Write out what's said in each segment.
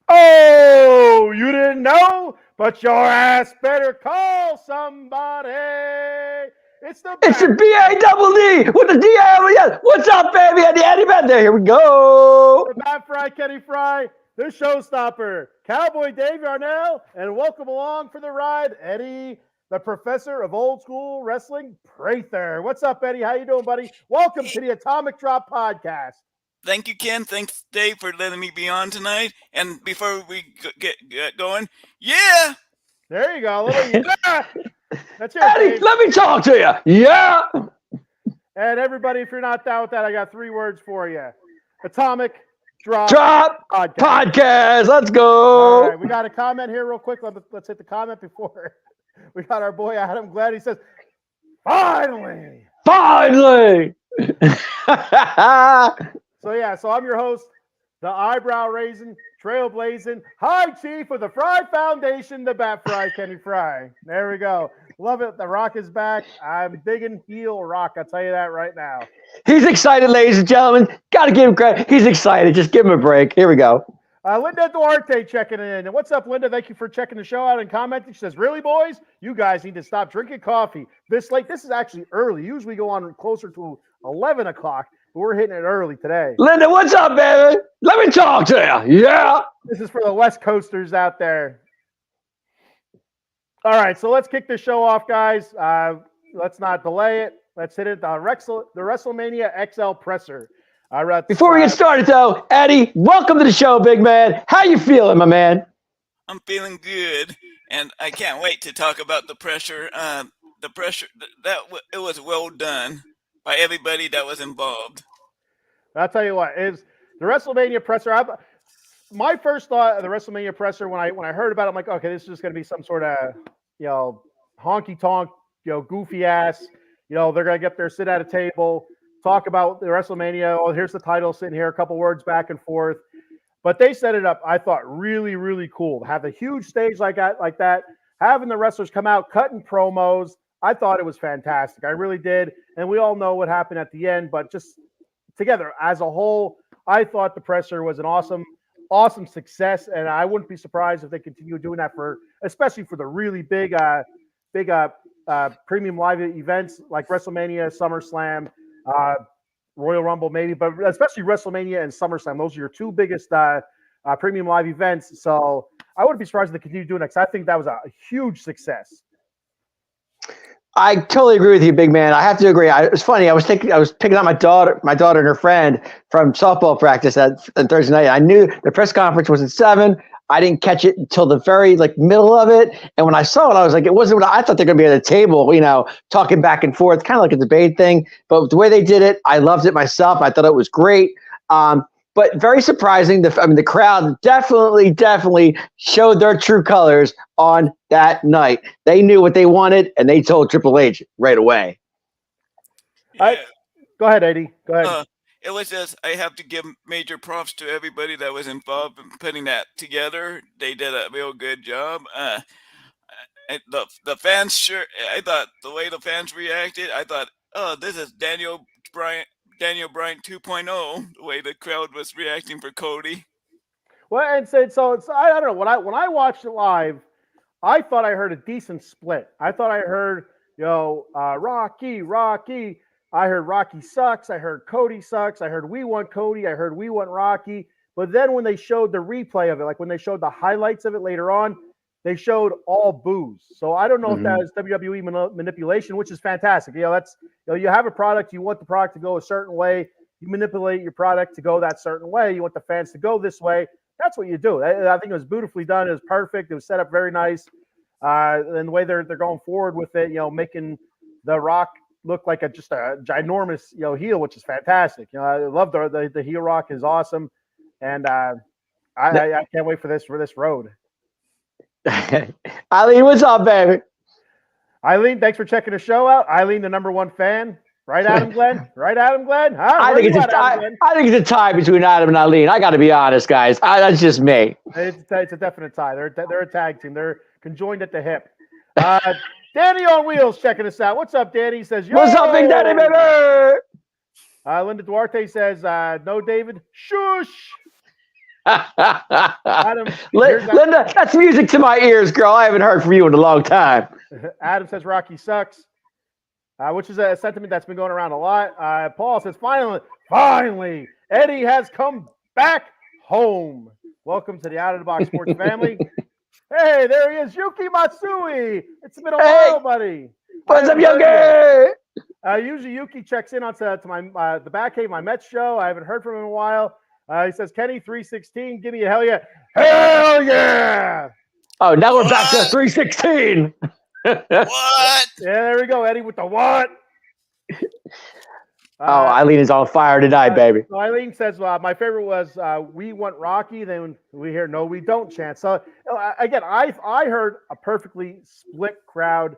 Oh, you didn't know? But your ass better call somebody. It's the It's the back. B-A-double-D with the D-A-L-E-S. What's up, baby? Eddie Bender. Here we go. The Matt Fry, Kenny Fry, the showstopper, Cowboy Dave Yarnell, and welcome along for the ride, Eddie, the professor of old school wrestling, Prather. What's up, Eddie? How you doing, buddy? Welcome to the Atomic Drop Podcast. Thank you, Ken. Thanks, Dave, for letting me be on tonight. And before we get going, yeah, There you go. A little yeah. That's it, Eddie, Dave. let me talk to you. Yeah. And everybody, if you're not down with that, I got 3 words for you. Atomic Drop Drop Podcast. podcast. Let's All go. right, we got a comment here real quick. Let's hit the comment before we got our boy Adam Glad. He says, finally. Finally. So I'm your host, the eyebrow raising, trailblazing, high chief of the Fry Foundation, the Bat Fry, Kenny Fry. There we go. Love it. The Rock is back. I'm digging heel Rock. I'll tell you that right now. He's excited, ladies and gentlemen. Got to give him credit. He's excited. Just give him a break. Here we go. Linda Duarte checking in. And what's up, Linda? Thank you for checking the show out and commenting. She says, really, boys? You guys need to stop drinking coffee this late. This is actually early. Usually we go on closer to 11 o'clock, but we're hitting it early today. Linda, what's up, baby? Let me talk to you. Yeah. This is for the West Coasters out there. All right, so let's kick the show off, guys. Let's not delay it. Let's hit it. The WrestleMania XL presser. Before we get started, though, Eddie, welcome to the show, big man. How you feeling, my man? I'm feeling good, and I can't wait to talk about the pressure. The pressure it was well done by everybody that was involved. I'll tell you what, is the WrestleMania presser. My first thought of the WrestleMania presser when I heard about it, I'm like, okay, this is just going to be some sort of honky tonk, goofy ass. They're going to get there, sit at a table, talk about the WrestleMania. Oh, here's the title sitting here, a couple words back and forth. But they set it up, I thought, really, really cool. Have a huge stage like that, having the wrestlers come out, cutting promos. I thought it was fantastic. I really did. And we all know what happened at the end, but just together as a whole, I thought the presser was an awesome success. And I wouldn't be surprised if they continue doing that especially for the really big premium live events like WrestleMania, SummerSlam, Royal Rumble, maybe, but especially WrestleMania and SummerSlam. Those are your 2 biggest premium live events. So I wouldn't be surprised if they continue doing that because I think that was a huge success. I totally agree with you, big man. I have to agree. It's funny. I was picking up my daughter and her friend from softball practice on Thursday night. I knew the press conference was at 7. I didn't catch it until the very middle of it. And when I saw it, I was like, it wasn't what I thought they're going to be at the table, talking back and forth, kind of like a debate thing. But the way they did it, I loved it myself. I thought it was great. But very surprising. The crowd definitely showed their true colors on that night. They knew what they wanted, and they told Triple H right away. Yeah. Go ahead, Eddie. Go ahead. It was just, I have to give major props to everybody that was involved in putting that together. They did a real good job. The fans, I thought the way the fans reacted, I thought, oh, this is Daniel Bryan 2.0, the way the crowd was reacting for Cody. Well, and so it's I don't know, when I watched it live, I thought I heard a decent split. I thought I heard Rocky. I heard Rocky sucks. I heard Cody sucks. I heard we want Cody. I heard we want Rocky. But then when they showed the replay of it, like when they showed the highlights of it later on, they showed all boos. So I don't know if that is WWE manipulation, which is fantastic. That's you have a product, you want the product to go a certain way. You manipulate your product to go that certain way. You want the fans to go this way. That's what you do. I think it was beautifully done. It was perfect. It was set up very nice. And the way they're going forward with it, making The Rock look like just a ginormous heel, which is fantastic. I love the heel Rock is awesome, and I can't wait for this road. Eileen, what's up, baby? Eileen, thanks for checking the show out. Eileen, the #1 fan. Right, Adam Glenn? Right, Adam Glenn? Huh? I think it's a tie between Adam and Eileen. I got to be honest, guys. That's just me. It's a definite tie. They're a tag team. They're conjoined at the hip. Danny on Wheels checking us out. What's up, Danny? He says, yo! What's up, Big Daddy, baby? Linda Duarte says, no, David. Shush. Adam, here's that- Linda, that's music to my ears, girl. I haven't heard from you in a long time. Adam says Rocky sucks, which is a sentiment that's been going around a lot. Paul says, finally, Eddie has come back home. Welcome to the Out of the Box Sports family. Hey, there he is, Yuki Matsui. It's been a while, buddy. What's up, Yogi? Usually Yuki checks in onto my the Back Cave, my Mets show. I haven't heard from him in a while. He says, Kenny 316, give me a hell yeah. Hell yeah! Oh, now we're back to 316. What? Yeah, there we go, Eddie, with the what? Eileen is on fire tonight, baby. So Eileen says, my favorite was we want Rocky. Then we hear no, we don't chant. So again, I heard a perfectly split crowd.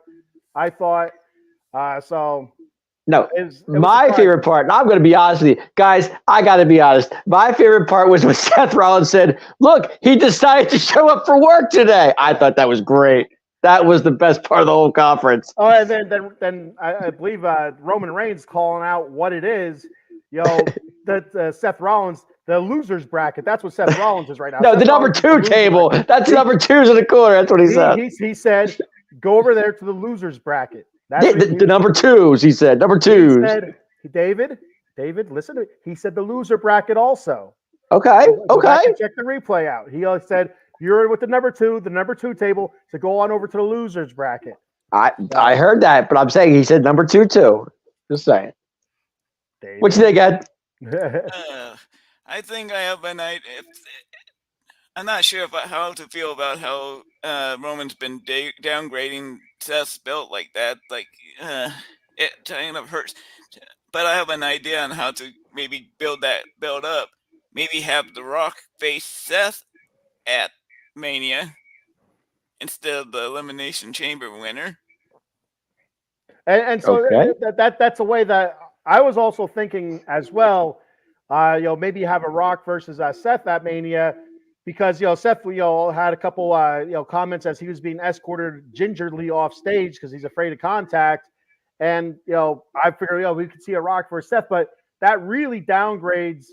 I thought so. No, it was my favorite part, and I'm going to be honest with you, guys, I got to be honest. My favorite part was when Seth Rollins said, look, he decided to show up for work today. I thought that was great. That was the best part of the whole conference. Oh, and then I believe Roman Reigns calling out what it is. That Seth Rollins, the losers bracket. That's what Seth Rollins is right now. No, Seth the number Rollins 2 table. That's number 2's in the corner. That's what he said. He said, go over there to the losers bracket. That's The number 2's, he said. Number 2's. He said, David, listen to me. He said the loser bracket also. Okay. Go back and check the replay out. He said, you're with the number 2 table, to go on over to the losers bracket. I heard that, but I'm saying he said number 2 too. Just saying. David. What you think, Ed? I think I have an idea. I'm not sure how to feel about how Roman's been downgrading Seth's belt like that. Like, it kind of hurts. But I have an idea on how to maybe build that belt up. Maybe have The Rock face Seth at Mania instead of the Elimination Chamber winner. And so Okay. that's a way that I was also thinking as well. Maybe have a Rock versus Seth at Mania, because Seth had a couple comments as he was being escorted gingerly off stage because he's afraid of contact, and I figured we could see a Rock versus Seth, but that really downgrades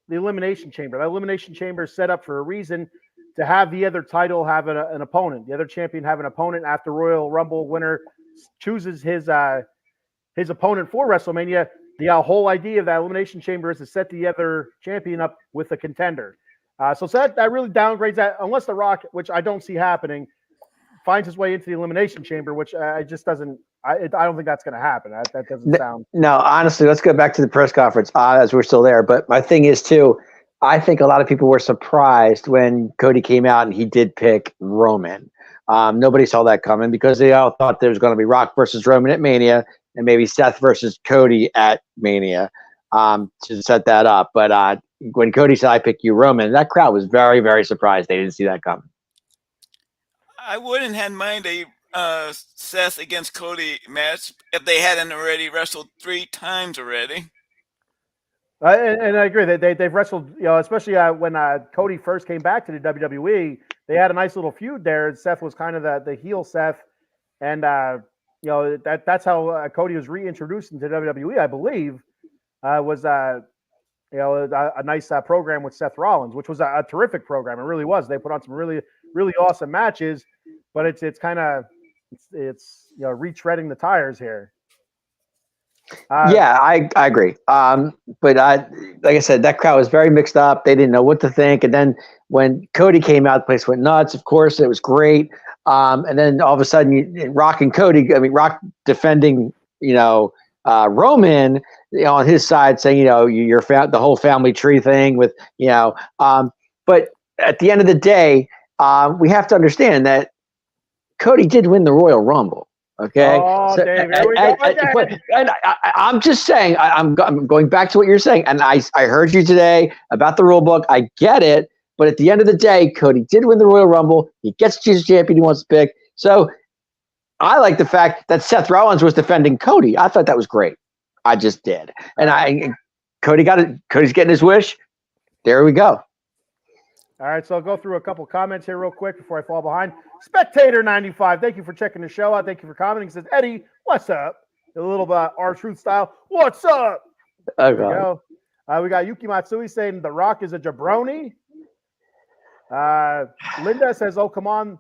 the Elimination Chamber. The Elimination Chamber is set up for a reason, to have the other title have an opponent, the other champion have an opponent after Royal Rumble winner chooses his opponent for WrestleMania. The whole idea of that Elimination Chamber is to set the other champion up with a contender. So that really downgrades that, unless The Rock, which I don't see happening, finds his way into the Elimination Chamber, which just doesn't. I don't think that's going to happen. That doesn't sound. No, honestly, let's go back to the press conference as we're still there. But my thing is too, I think a lot of people were surprised when Cody came out and he did pick Roman. Nobody saw that coming because they all thought there was going to be Rock versus Roman at Mania and maybe Seth versus Cody at Mania to set that up. But when Cody said, I pick you, Roman, that crowd was very, very surprised. They didn't see that coming. I wouldn't have mind a Seth against Cody match if they hadn't already wrestled 3 times already. And I agree that they've wrestled, especially when Cody first came back to the WWE, they had a nice little feud there. Seth was kind of the heel Seth, and that's how Cody was reintroduced into WWE, I believe. Was a nice program with Seth Rollins, which was a terrific program. It really was. They put on some really, really awesome matches, but it's kind of retreading the tires here. Yeah, I agree. But like I said, that crowd was very mixed up. They didn't know what to think. And then when Cody came out, the place went nuts. Of course, it was great. And then all of a sudden, Rock and Cody, Rock defending, Roman, on his side, saying, you're the whole family tree thing with, but at the end of the day, we have to understand that Cody did win the Royal Rumble. Okay. Oh, So, Dave, here we go again. I'm just saying, I'm going back to what you're saying. And I heard you today about the rule book. I get it. But at the end of the day, Cody did win the Royal Rumble. He gets to choose a champion he wants to pick. So I like the fact that Seth Rollins was defending Cody. I thought that was great. I just did. And Cody got it. Cody's getting his wish. There we go. All right, so I'll go through a couple comments here real quick before I fall behind. Spectator95, thank you for checking the show out. Thank you for commenting. He says, Eddie, what's up? A little bit R-Truth style. What's up? Okay. There we go. We got Yuki Matsui saying The Rock is a jabroni. Linda says, "Oh, come on,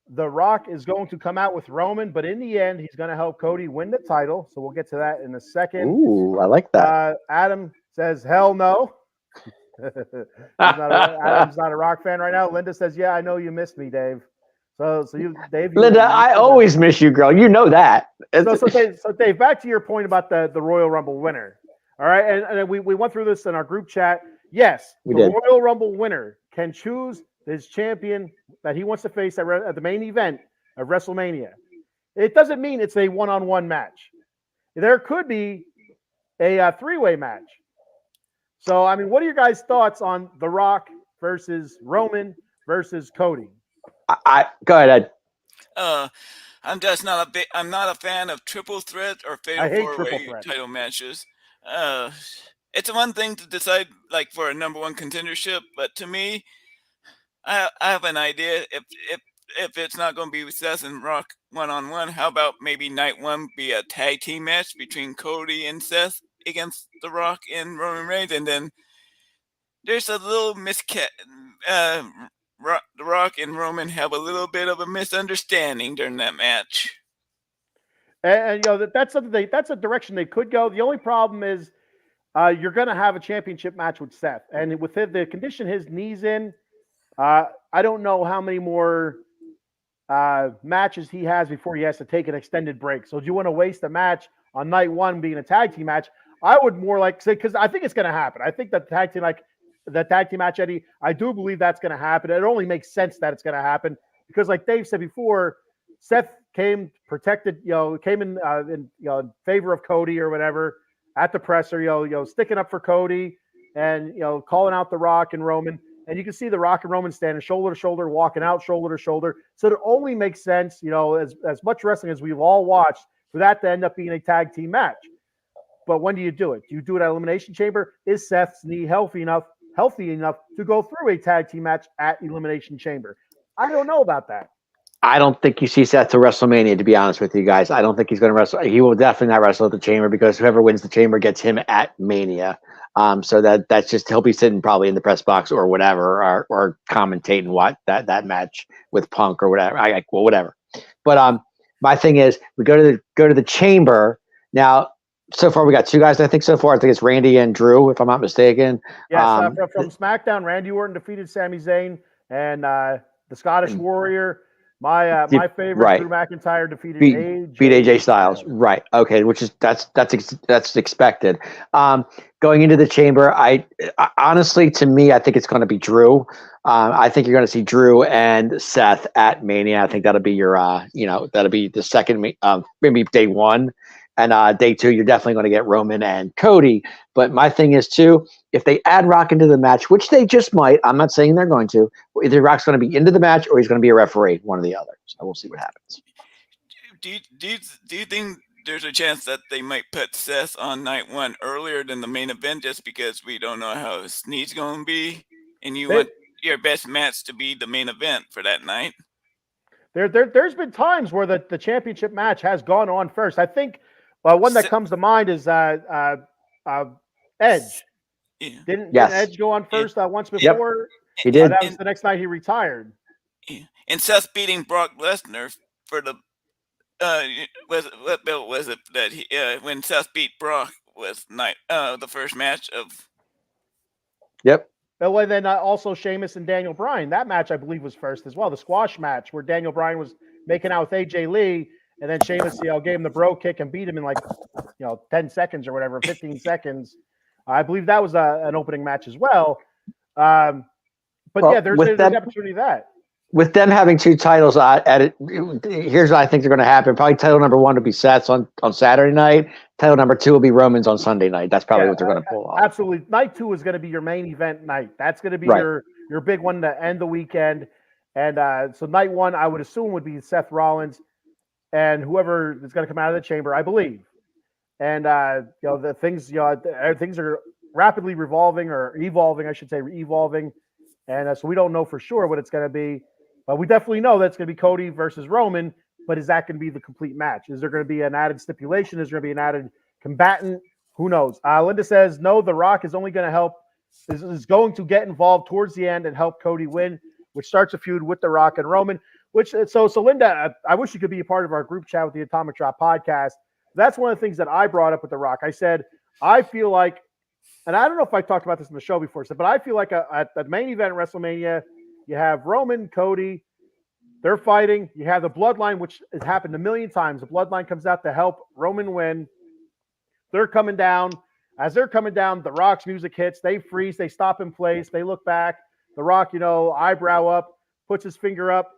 The Rock is going to come out with Roman, but in the end, he's going to help Cody win the title." So we'll get to that in a second. Ooh, I like that. Adam says, "Hell no." Adam's not a Rock fan right now. Linda says, "Yeah, I know you missed me, Dave." So you, Dave. Linda, I always miss you, girl. You know that. So Dave, back to your point about the Royal Rumble winner. All right, and we went through this in our group chat. Yes, We the did. Royal Rumble winner can choose his champion that he wants to face at the main event of WrestleMania. It doesn't mean it's a one-on-one match. There could be a three-way match. So, I mean, what are your guys' thoughts on The Rock versus Roman versus Cody? I go ahead, Ed. I'm just not I'm not a fan of triple threat or I hate fatal triple four-way threat. title matches. It's one thing to decide like for a number one contendership, but to me, I have an idea. If it's not going to be Seth and Rock one-on-one, how about maybe night one be a tag team match between Cody and Seth against The Rock and Roman Reigns, and then there's a little The Rock and Roman have a little bit of a misunderstanding during that match. And that's something that's a direction they could go. The only problem is you're going to have a championship match with Seth, and with the condition his knee's in, I don't know how many more matches he has before he has to take an extended break. So do you want to waste a match on night one being a tag team match? I would more like say, because I think it's going to happen. I think that the tag team match, Eddie, I do believe that's going to happen. It only makes sense that it's going to happen because, like Dave said before, Seth came protected, came in favor of Cody or whatever at the presser, sticking up for Cody and calling out The Rock and Roman. And you can see The Rock and Roman standing shoulder to shoulder, walking out shoulder to shoulder. So it only makes sense, as much wrestling as we've all watched, for that to end up being a tag team match. But when do you do it? Do you do it at Elimination Chamber? Is Seth's knee healthy enough to go through a tag team match at Elimination Chamber? I don't know about that. I don't think you see Seth to WrestleMania, to be honest with you guys. I don't think he's going to wrestle. He will definitely not wrestle at the Chamber because whoever wins the Chamber gets him at Mania. So that's just he'll be sitting probably in the press box or whatever, or commentating what that match with Punk or whatever. Whatever. But my thing is, we go to the Chamber now. So far, we got two guys. I think so far, I think it's Randy and Drew, if I'm not mistaken. Yes, from SmackDown, Randy Orton defeated Sami Zayn, and the Scottish Warrior. My favorite, right. Drew McIntyre, defeated AJ Styles. Right. Okay. Which is that's expected. Going into the Chamber, I honestly, to me, I think it's going to be Drew. I think you're going to see Drew and Seth at Mania. I think that'll be your, that'll be the second, maybe day one. And day two, you're definitely going to get Roman and Cody. But my thing is, too, if they add Rock into the match, which they just might, I'm not saying they're going to, either Rock's going to be into the match or he's going to be a referee, one or the other. So we'll see what happens. Do you think there's a chance that they might put Seth on night one earlier than the main event just because we don't know how his knee's going to be? And you want your best match to be the main event for that night? There's been times where the championship match has gone on first. I think one that comes to mind is Edge. Yeah. Didn't Edge go on first once before? Yep. He did. That was the next night he retired. Yeah. And Seth beating Brock Lesnar for the what belt was it that he when Seth beat Brock was the first match of. Yep. And then also Sheamus and Daniel Bryan. That match I believe was first as well. The squash match where Daniel Bryan was making out with AJ Lee. And then Sheamus, gave him the bro kick and beat him in 10 seconds or whatever, 15 seconds. I believe that was an opening match as well. But there's an opportunity to that. With them having two titles at it, here's what I think they're going to happen. Probably title number one will be Seth's on Saturday night. Title number two will be Roman's on Sunday night. That's probably what they're going to pull off. Absolutely. Night two is going to be your main event night. That's going to be your big one to end the weekend. And so night one, I would assume, would be Seth Rollins and whoever is going to come out of the Chamber, I believe. And the things, things are rapidly evolving, I should say, evolving. And so we don't know for sure what it's going to be, but we definitely know that it's going to be Cody versus Roman. But is that going to be the complete match? Is there going to be an added stipulation? Is there going to be an added combatant? Who knows? Linda says no. The Rock is only going to help. Is going to get involved towards the end and help Cody win. which starts a feud with The Rock and Roman. Which so Linda, I wish you could be a part of our group chat with the Atomic Drop podcast. That's one of the things that I brought up with The Rock. I said I feel like, and I don't know if I talked about this in the show before, but I feel like at the main event at WrestleMania, you have Roman, Cody, they're fighting. You have the Bloodline, which has happened a million times. The Bloodline comes out to help Roman win. They're coming down. As they're coming down, The Rock's music hits. They freeze. They stop in place. They look back. The Rock, eyebrow up, puts his finger up.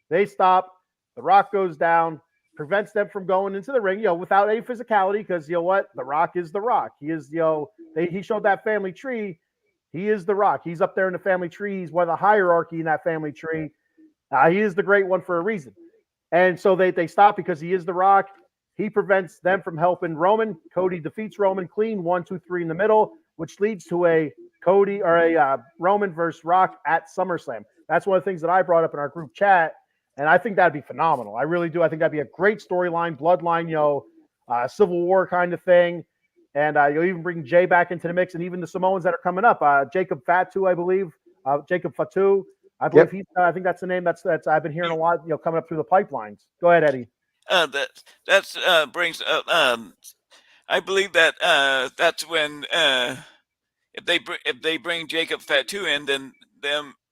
They stop. The Rock goes down, prevents them from going into the ring, without any physicality, because you know what? The Rock is The Rock. He is, he showed that family tree. He is The Rock. He's up there in the family tree. He's one of the hierarchy in that family tree. He is the great one for a reason. And so they stop because he is The Rock. He prevents them from helping Roman. Cody defeats Roman clean, 1, 2, 3 in the middle, which leads to a Roman versus Rock at SummerSlam. That's one of the things that I brought up in our group chat, and I think that'd be phenomenal. I really do. I think that'd be a great storyline, bloodline, Civil War kind of thing. And you'll even bring Jay back into the mix, and even the Samoans that are coming up. Jacob Fatu, I believe. Jacob Fatu. I believe he's. I think that's the name that's I've been hearing a lot. Coming up through the pipelines. Go ahead, Eddie. That brings up. I believe that that's when if they bring Jacob Fatu in, then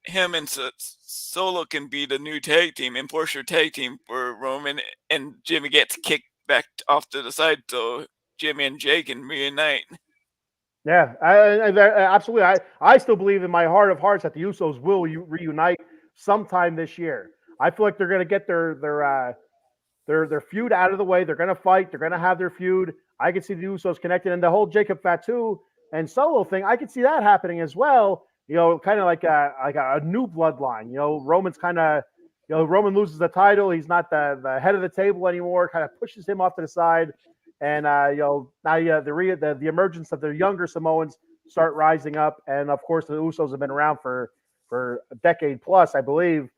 him and Solo can be the new tag team, enforcer tag team for Roman, and Jimmy gets kicked back off to the side, so Jimmy and Jay can reunite. Yeah, I absolutely. I still believe in my heart of hearts that the Usos will reunite sometime this year. I feel like they're going to get their feud out of the way. They're going to fight. They're going to have their feud. I can see the Usos connected, and the whole Jacob Fatu and Solo thing. I could see that happening as well. Kind of like a new bloodline. Roman's kind of, Roman loses the title. He's not the head of the table anymore. Kind of pushes him off to the side. And now the emergence of the younger Samoans start rising up, and of course the Usos have been around for a decade plus, I believe.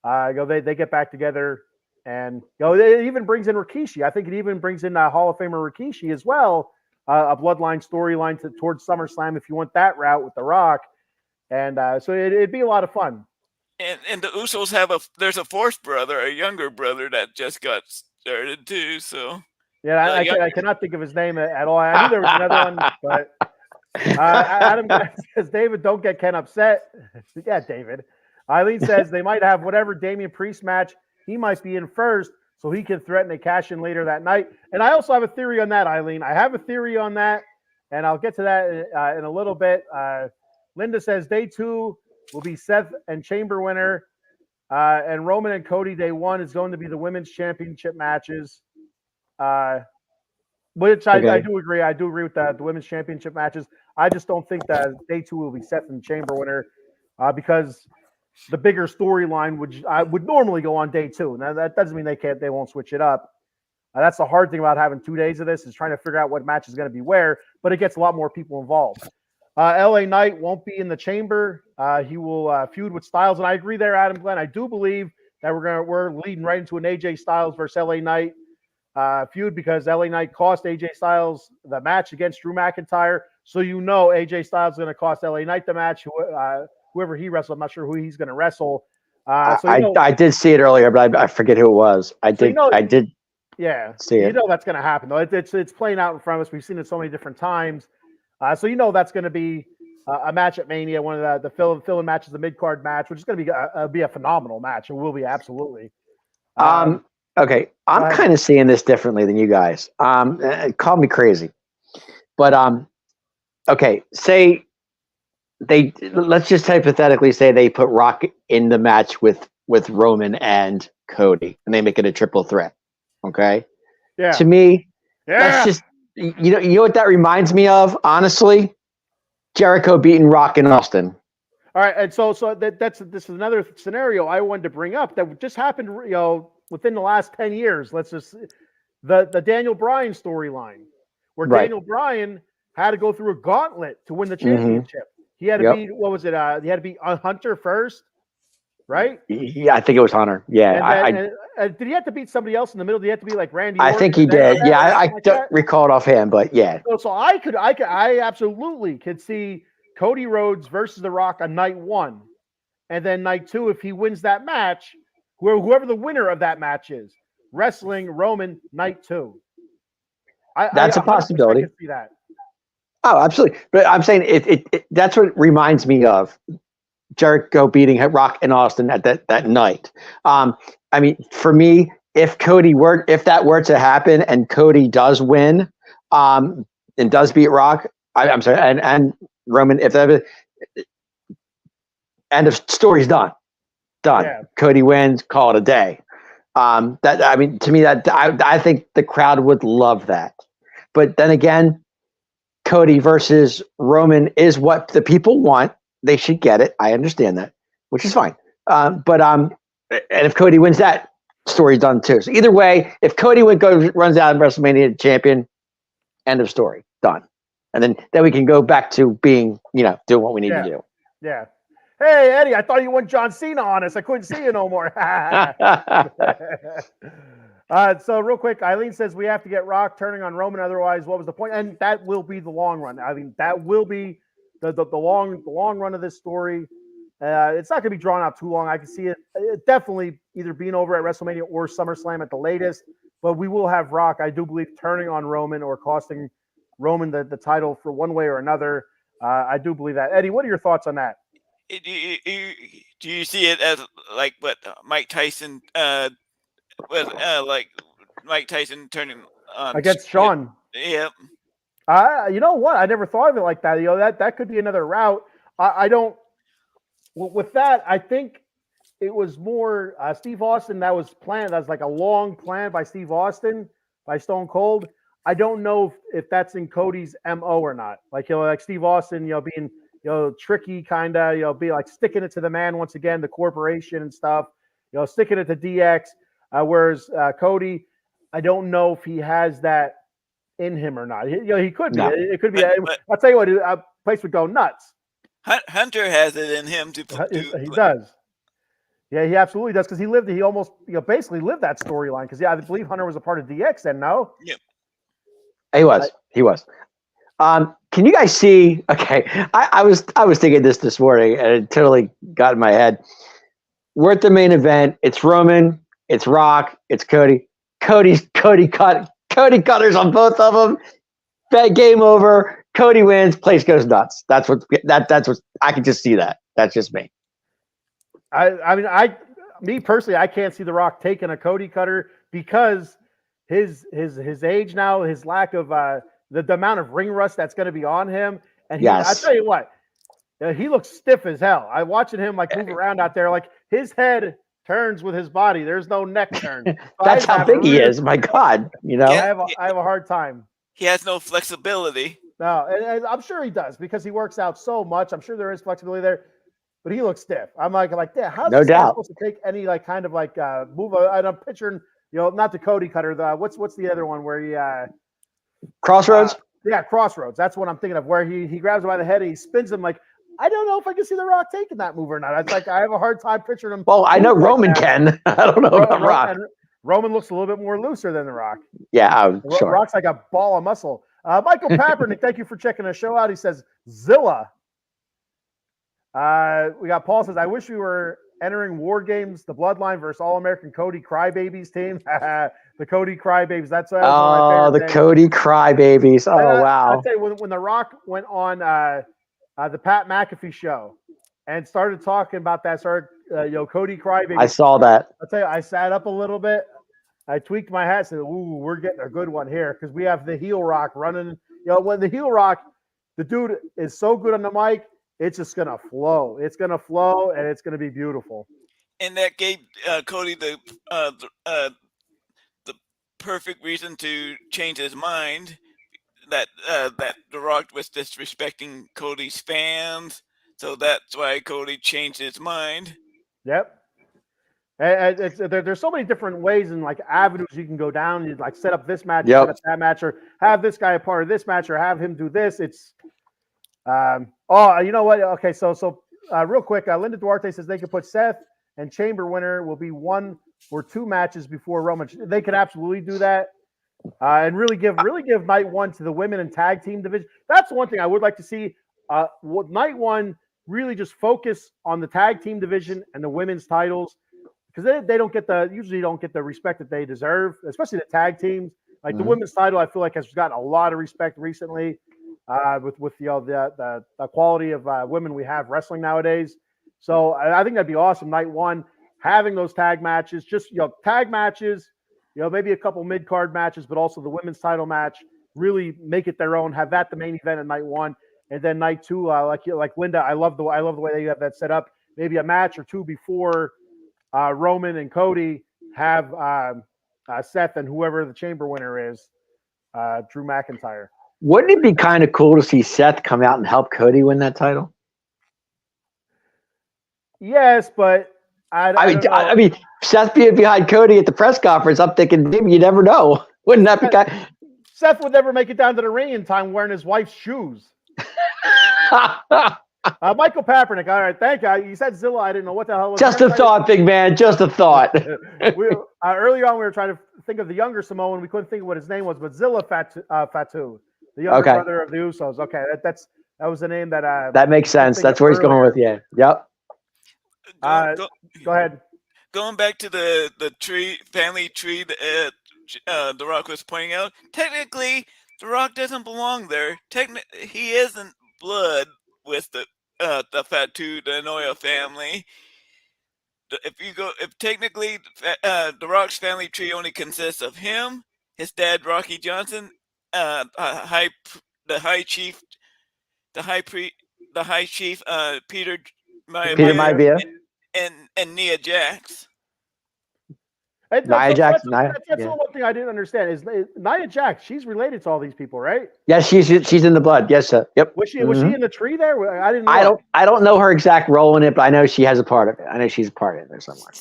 They get back together, and it even brings in Rikishi. I think it even brings in Hall of Famer Rikishi as well, a bloodline storyline towards SummerSlam if you want that route with The Rock, and so it'd be a lot of fun. And the Usos there's a fourth brother, a younger brother that just got started too, so. Yeah, I cannot think of his name at all. I knew there was another one, but Adam says, David, don't get Ken upset. Yeah, David. Eileen says they might have whatever Damian Priest match. He might be in first, so he can threaten a cash in later that night. And I also have a theory on that, Eileen. I have a theory on that, and I'll get to that in a little bit. Linda says day 2 will be Seth and Chamber winner, and Roman and Cody day 1 is going to be the women's championship matches. Which I do agree. I do agree with the women's championship matches. I just don't think that day 2 will be Seth and Chamber winner because the bigger storyline would normally go on day 2. Now that doesn't mean they won't switch it up. That's the hard thing about having 2 days of this is trying to figure out what match is going to be where, but it gets a lot more people involved. LA Knight won't be in the Chamber. He will feud with Styles, and I agree there, Adam Glenn. I do believe that we're leading right into an AJ Styles versus LA Knight feud because LA Knight cost AJ Styles the match against Drew McIntyre. So AJ Styles is going to cost LA Knight the match. Whoever he wrestles, I'm not sure who he's going to wrestle. I did see it earlier, but I forget who it was. I did. Yeah, see it. That's going to happen though. It's playing out in front of us. We've seen it so many different times. So that's going to be a match at Mania, one of the fill-in matches, the mid-card match, which is going to be a phenomenal match. It will be absolutely. Okay, I'm kind of seeing this differently than you guys. Call me crazy, but okay. Say let's just hypothetically say they put Rock in the match with Roman and Cody, and they make it a triple threat. Okay. Yeah. To me, that's just you know what that reminds me of. Honestly, Jericho beating Rock in Austin. All right, and so this is another scenario I wanted to bring up that just happened. Within the last 10 years, let's just the Daniel Bryan storyline, where Daniel Bryan had to go through a gauntlet to win the championship. He had to beat he had to beat Hunter first, right? Yeah, I think it was Hunter. Yeah, did he have to beat somebody else in the middle? Did he have to be like Randy? I think he did. Yeah, I don't recall it offhand, but yeah. So I absolutely could see Cody Rhodes versus The Rock on night 1. and then night 2, if he wins that match, whoever the winner of that match is, wrestling Roman night 2. That's a 100% possibility. can see that. Oh, absolutely. But I'm saying it that's what it reminds me of. Jericho beating Rock and Austin at that night. I mean, for me, if that were to happen and Cody does win, and does beat Rock, I'm sorry, and Roman, if that end of story's done. Yeah. Cody wins, call it a day. I mean, to me, that I think the crowd would love that. But then again, Cody versus Roman is what the people want. They should get it. I understand that, which is fine. And if Cody wins that, story's done too. So either way, if Cody runs out of WrestleMania champion, end of story, done. And then we can go back to being, doing what we need to do. Yeah. Hey, Eddie, I thought you went John Cena on us. I couldn't see you no more. So real quick, Eileen says we have to get Rock turning on Roman. Otherwise, what was the point? And that will be the long run. I mean, that will be the long run of this story. It's not going to be drawn out too long. I can see it definitely either being over at WrestleMania or SummerSlam at the latest. But we will have Rock, I do believe, turning on Roman or costing Roman the title for one way or another. I do believe that. Eddie, what are your thoughts on that? Do you see it as like what Mike Tyson like Mike Tyson turning on against Shawn? Yep. You know what? I never thought of it like that. That could be another route. I don't. Well, with that, I think it was more Steve Austin that was planned. That was like a long plan by Steve Austin, by Stone Cold. I don't know if that's in Cody's MO or not. Like, like Steve Austin, being, tricky kind of, be like sticking it to the man once again, the corporation and stuff, sticking it to DX. Whereas Cody, I don't know if he has that in him or not. He could be. No. It could be. I'll tell you what, a place would go nuts. Hunter has it in him to do. He does. Yeah, he absolutely does, because he almost basically lived that storyline. Because I believe Hunter was a part of DX then. No. Yep. He was. Can you guys see? Okay, I was thinking this morning, and it totally got in my head. We're at the main event. It's Roman. It's Rock. It's Cody. Cody cutters on both of them. Bet game over. Cody wins. Place goes nuts. That's what I can just see that. That's just me. Me personally, I can't see The Rock taking a Cody cutter because his age now, his lack of the amount of ring rust that's going to be on him. And I tell you what, he looks stiff as hell. I'm watching him move around out there, like his head turns with his body. There's no neck turn. So that's how big he is. My God, I have a hard time. He has no flexibility. No, and I'm sure he does because he works out so much. I'm sure there is flexibility there, but he looks stiff. I'm like, yeah, how's he supposed to take any kind of move? And I'm picturing, not the Cody cutter. What's the other one where he Crossroads? Yeah, Crossroads. That's what I'm thinking of, where he grabs him by the head and he spins him. Like, I don't know if I can see The Rock taking that move or not. It's like I have a hard time picturing him. Well, I know Roman can. I don't know about Rock. Roman looks a little bit more looser than The Rock. Yeah, sure. Rock's like a ball of muscle. Michael Papernick, thank you for checking the show out. He says, Zilla. We got Paul says, I wish we were entering War Games, the Bloodline versus All-American Cody Crybabies team. The Cody Crybabies. That's one of my favorite things. Cody Crybabies. Oh, wow. I'll tell you, when The Rock went on the Pat McAfee show and started talking about that, Cody Crybabies. I saw that. I'll tell you, I sat up a little bit. I tweaked my hat and said, ooh, we're getting a good one here because we have the heel Rock running. When the heel Rock, the dude is so good on the mic, it's just going to flow. It's going to flow, and it's going to be beautiful. And that gave Cody the perfect reason to change his mind, that The Rock was disrespecting Cody's fans. So that's why Cody changed his mind. Yep. And there's so many different ways and avenues you can go down. You set up this match, set up that match, or have this guy a part of this match, or have him do this. It's you know what? Okay, so real quick, Linda Duarte says they could put Seth and Chamber winner will be 1 or 2 matches before Roman. They could absolutely do that, and really give night 1 to the women and tag team division. That's one thing I would like to see. Night 1. really just focus on the tag team division and the women's titles because they don't get usually don't get the respect that they deserve, especially the tag teams. Like the women's title, I feel like has gotten a lot of respect recently with the quality of women we have wrestling nowadays. So I think that'd be awesome. Night one, having those tag matches, just tag matches, maybe a couple mid card matches, but also the women's title match. Really make it their own. Have that the main event at night one, and then night two, like Linda, I love the way they have that set up. Maybe a match or two before Roman and Cody have Seth and whoever the chamber winner is, Drew McIntyre. Wouldn't it be kind of cool to see Seth come out and help Cody win that title? Yes, but I mean, Seth being behind Cody at the press conference, I'm thinking maybe you never know. Wouldn't that be kind? Seth would never make it down to the ring in time wearing his wife's shoes. Michael Papernick. All right, thank you. You said Zilla. I didn't know what the hell was. Just a thought, big man. Just a thought. Earlier on, we were trying to think of the younger Samoan. We couldn't think of what his name was, but Zilla Fatu, the younger brother of the Usos. Okay, that was the name that. That makes sense. That's where he's going with you. Yep. Go ahead. Going back to the family tree that The Rock was pointing out, technically The Rock doesn't belong there. He isn't blood with the Fatu, the Anoya family. If technically The Rock's family tree only consists of him, his dad Rocky Johnson, the high chief Peter Maivia, and Nia Jax. That's the one thing I didn't understand is Nia Jax. She's related to all these people, right? Yes, she's in the blood. Yes, sir. Yep. Was she in the tree there? I didn't know. I don't know her exact role in it, but I know she has a part of it. I know she's a part of it there somewhere.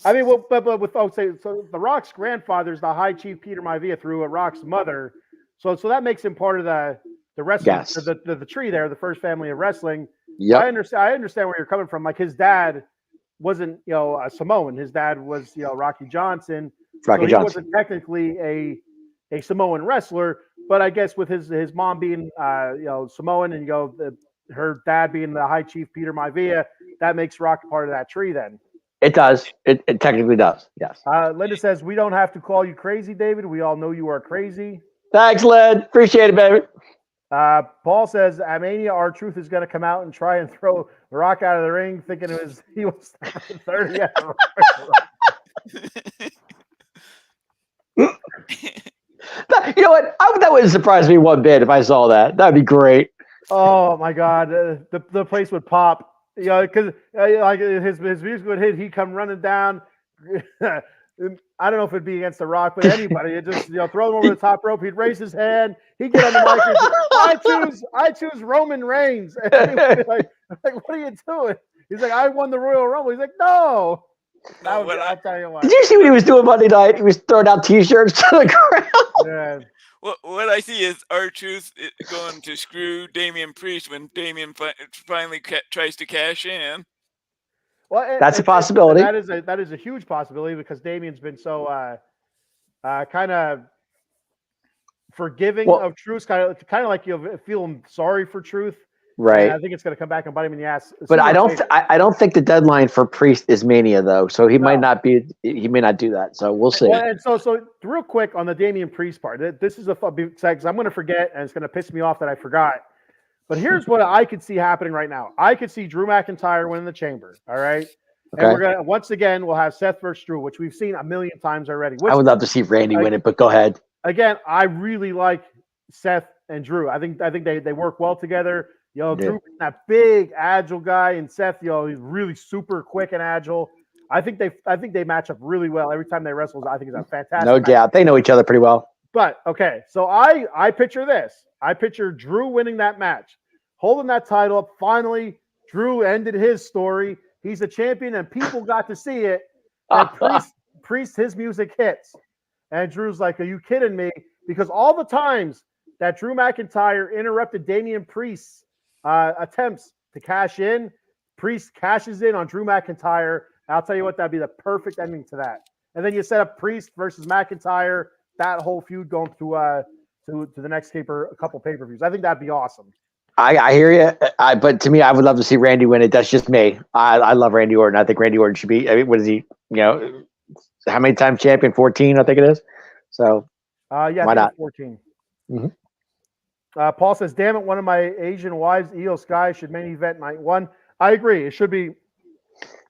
I mean, but with so The Rock's grandfather is the High Chief Peter Maivia through Rock's mother, so that makes him part of the wrestling, yes. the tree there, the first family of wrestling. Yeah, I understand where you're coming from. Like his dad wasn't a Samoan. His dad was Rocky Johnson. He wasn't technically a Samoan wrestler, but I guess with his mom being Samoan and her dad being the High Chief Peter Maivia, that makes Rock part of that tree. Then it does. It technically does. Yes. Linda says we don't have to call you crazy, David. We all know you are crazy. Thanks, Lynn. Appreciate it, baby. Paul says, at Mania, R-Truth is going to come out and try and throw The Rock out of the ring, thinking he was 30. You know what? That wouldn't surprise me one bit if I saw that. That'd be great. Oh my God, the place would pop. Because like his music would hit, he'd come running down. I don't know if it'd be against The Rock, but anybody. It just throw him over the top rope. He'd raise his hand. He'd get on the mic and say, I choose Roman Reigns. And he'd be like, what are you doing? He's like, I won the Royal Rumble. He's like, no. I'll tell you what. Did you see what he was doing Monday night? He was throwing out T-shirts to the crowd. Yeah. What I see is R-Truth going to screw Damian Priest when Damian finally tries to cash in. Well, that's a possibility. That is a huge possibility because Damian's been so kind of forgiving of Truth, kind of like feeling sorry for Truth. Right. And I think it's going to come back and bite him in the ass. But I don't think the deadline for Priest is Mania though, so he might not be. He may not do that. So we'll see. Well, and so real quick on the Damian Priest part, this is a fun because I'm going to forget, and it's going to piss me off that I forgot. But here's what I could see happening right now. I could see Drew McIntyre winning the Chamber. All right. Okay. And we're going to, once again, we'll have Seth versus Drew, which we've seen a million times already. I would love to see Randy win it, but go ahead. Again, I really like Seth and Drew. I think they work well together. Drew, that big, agile guy, and Seth, he's really super quick and agile. I think they match up really well every time they wrestle. I think it's a fantastic. No doubt. They know each other pretty well. But okay, so I picture this. I picture Drew winning that match, holding that title up. Finally, Drew ended his story. He's a champion, and people got to see it. And Priest, his music hits. And Drew's like, are you kidding me? Because all the times that Drew McIntyre interrupted Damian Priest's attempts to cash in, Priest cashes in on Drew McIntyre. I'll tell you what, that'd be the perfect ending to that. And then you set up Priest versus McIntyre, that whole feud going to the next couple pay-per-views. I think that'd be awesome. I hear you. But to me, I would love to see Randy win it. That's just me. I love Randy Orton. I think Randy Orton should be. I mean, what is he? How many times champion? 14, I think it is. So Yeah, why not? 14. Mhm. Paul says, "Damn it! One of my Asian wives, Io Sky, should main event night one." I agree. It should be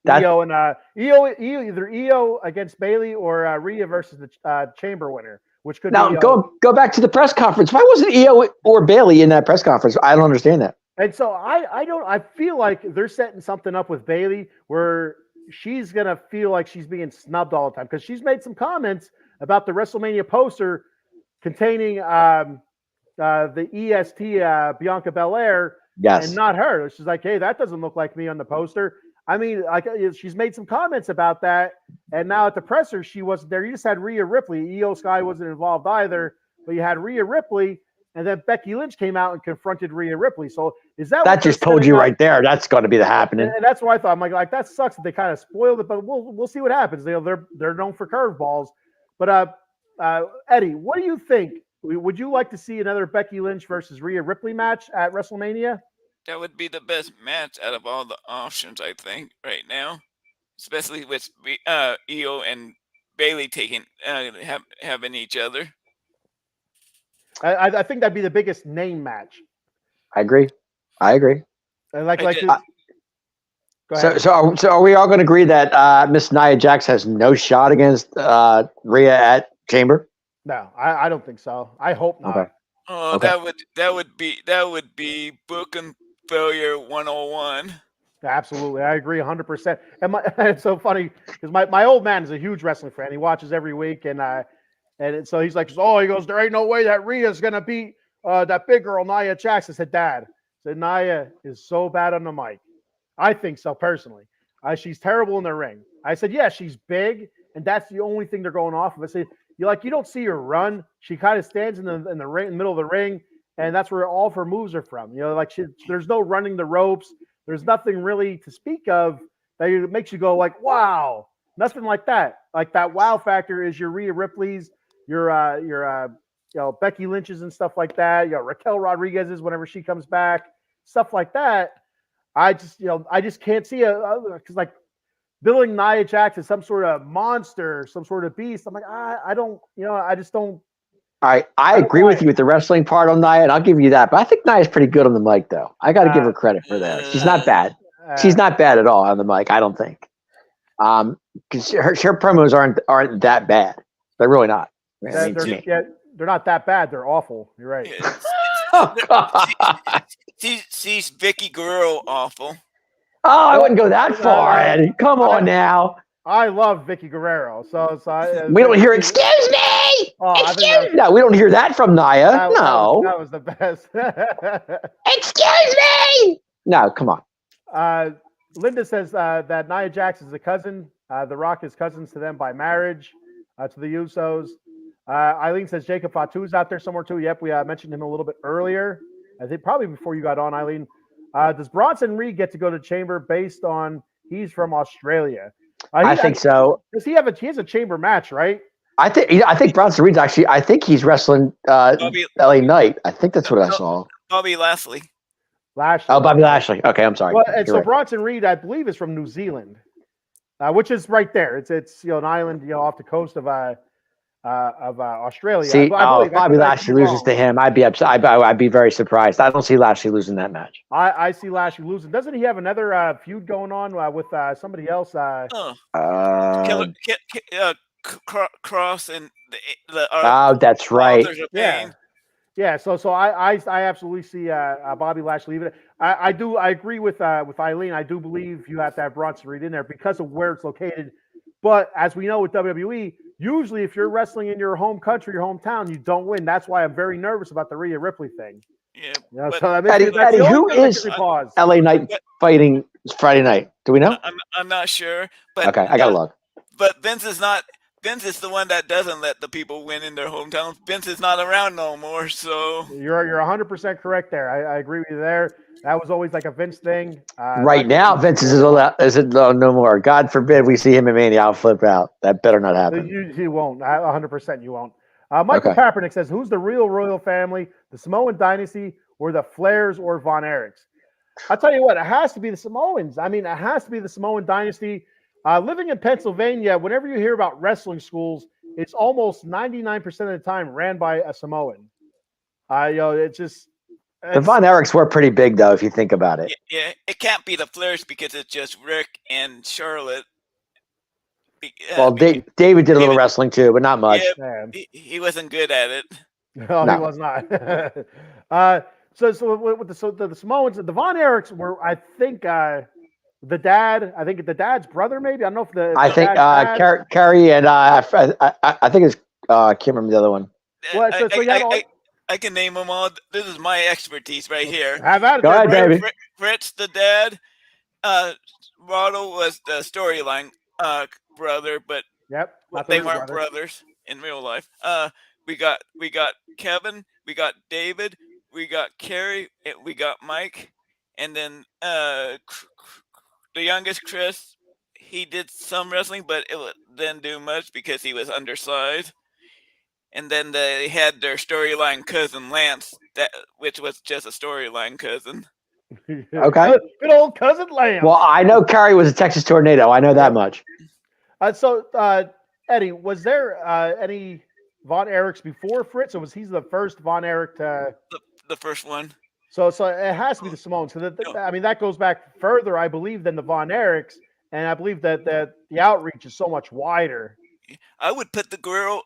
Io and either Io against Bailey or Rhea versus the Chamber winner, which could Now be go back to the press conference. Why wasn't Io or Bailey in that press conference? I don't understand that. And so I feel like they're setting something up with Bailey where she's gonna feel like she's being snubbed all the time because she's made some comments about the WrestleMania poster containing the EST Bianca Belair Yes. and not her. She's like, hey, that doesn't look like me on the poster. I mean, like she's made some comments about that, and now at the presser she wasn't there. You just had Rhea Ripley. Io Sky wasn't involved either, but you had Rhea Ripley, and then Becky Lynch came out and confronted Rhea Ripley. So is that That just told you right there? That's going to be the happening. And that's what I thought. I'm like that sucks that they kind of spoiled it, but we'll see what happens. They're known for curveballs. But Eddie, what do you think? Would you like to see another Becky Lynch versus Rhea Ripley match at WrestleMania? That would be the best match out of all the options, I think, right now, especially with Io and Bailey taking having each other. I think that'd be the biggest name match. I agree. Go ahead. So are we all going to agree that Miss Nia Jax has no shot against Rhea at Chamber? No, I don't think so. I hope not. Okay. Oh, Okay. that would be booking failure 101. Absolutely, I agree 100%. And it's so funny because my old man is a huge wrestling fan. He watches every week, and so he's like, he goes, there ain't no way that Rhea's gonna beat that big girl Nia Jax. I said, Dad, Nia is so bad on the mic. I think so personally. She's terrible in the ring. I said, yeah, she's big, and that's the only thing they're going off of. I said, you don't see her run. She kind of stands in the ring, in the middle of the ring, and that's where all of her moves are from. There's no running the ropes. There's nothing really to speak of that makes you go like, wow. Nothing like that. Like that wow factor is your Rhea Ripley's, your Becky Lynch's and stuff like that. Raquel Rodriguez's whenever she comes back, stuff like that. I just can't see because like billing Nia Jax as some sort of monster, some sort of beast. I'm like, I don't, I just don't. All right, I agree with you with the wrestling part on Nia, and I'll give you that. But I think Nia's pretty good on the mic, though. I got to give her credit for that. She's not bad. She's not bad at all on the mic. I don't think. Because her promos aren't that bad. They're really not. They're not that bad. They're awful. You're right. Oh, God. She's Vicky Guerrero awful. Oh, I wouldn't go that far, Eddie. Come on now. I love Vicky Guerrero. So we don't hear excuse me. No, we don't hear that from Nia. That was the best. Excuse me. No, come on. Linda says that Nia Jax is a cousin. The Rock is cousins to them by marriage, to the Usos. Eileen says Jacob Fatu's out there somewhere too. Yep, we mentioned him a little bit earlier. I think probably before you got on, Eileen. Does Bronson Reed get to go to Chamber based on he's from Australia? I think so. Does he have he has a Chamber match, right? I think Bronson Reed's actually. I think he's wrestling LA Knight. I think that's what I saw. Bobby Lashley. Oh, Bobby Lashley. Okay, I'm sorry. Well, and so right. Bronson Reed, I believe, is from New Zealand, which is right there. It's an island off the coast of Australia. See, Bobby Lashley loses to him, I'd be upset. I'd be very surprised. I don't see Lashley losing that match. I see Lashley losing. Doesn't he have another feud going on with somebody else? Cross and the that's right. Yeah. So I absolutely see Bobby Lashley leaving it. I agree with Eileen. I do believe you have to have Bronson Reed in there because of where it's located. But as we know with WWE, usually if you're wrestling in your home country, your hometown, you don't win. That's why I'm very nervous about the Rhea Ripley thing. Yeah. Eddie, who is LA Knight fighting Friday night? Do we know? I'm not sure. But okay, I gotta look. But Vince is the one that doesn't let the people win in their hometowns. Vince is not around no more, so you're 100% correct there. I agree with you there. That was always like a Vince thing. Right now, Vince is no more. God forbid we see him in Mania. I'll flip out. That better not happen. You won't. 100% you won't. Michael Kaepernick says, "Who's the real royal family? The Samoan dynasty or the Flairs or Von Erichs. I'll tell you what, it has to be the Samoans. I mean, it has to be the Samoan dynasty. Living in Pennsylvania, whenever you hear about wrestling schools, it's almost 99% of the time ran by a Samoan. It's just The Von Erichs were pretty big, though, if you think about it. Yeah, it can't be the Flairs because it's just Rick and Charlotte. Well, David did a little wrestling too, but not much. Yeah, he wasn't good at it. No, he was not. So with the Samoans, the Von Erichs were, I think, the dad's brother, maybe. I don't know if the. I think Kerry and I think it's I can't remember the other one. Well, I can name them all. This is my expertise right here. Have at it. Go ahead, baby. Fritz, the dad. Ronald was the storyline brother, but they weren't brothers in real life. We got Kevin, we got David, we got Kerry, we got Mike, and then the youngest Chris. He did some wrestling, but it didn't do much because he was undersized. And then they had their storyline cousin Lance, which was just a storyline cousin. Okay. Good old cousin Lance. Well, I know Kerry was a Texas Tornado. I know that much. So, Eddie, was there any Von Erichs before Fritz, or was he the first Von Erich to the first one? So it has to be the Samoans. So that goes back further, I believe, than the Von Erichs, and I believe that the outreach is so much wider. I would put the Guerrero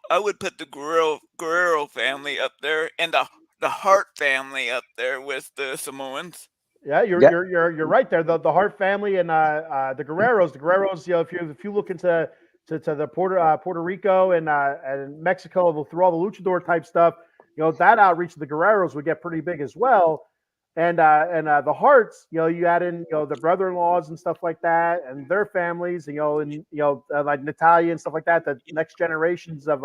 family up there, and the Hart family up there with the Samoans. Yeah, you're right there. The Hart family and the Guerreros. The Guerreros, if you look into the Puerto Rico and Mexico through all the luchador type stuff, that outreach of the Guerreros would get pretty big as well. And the Harts, you add in the brother-in-laws and stuff like that, and their families, like Natalia and stuff like that. The next generations of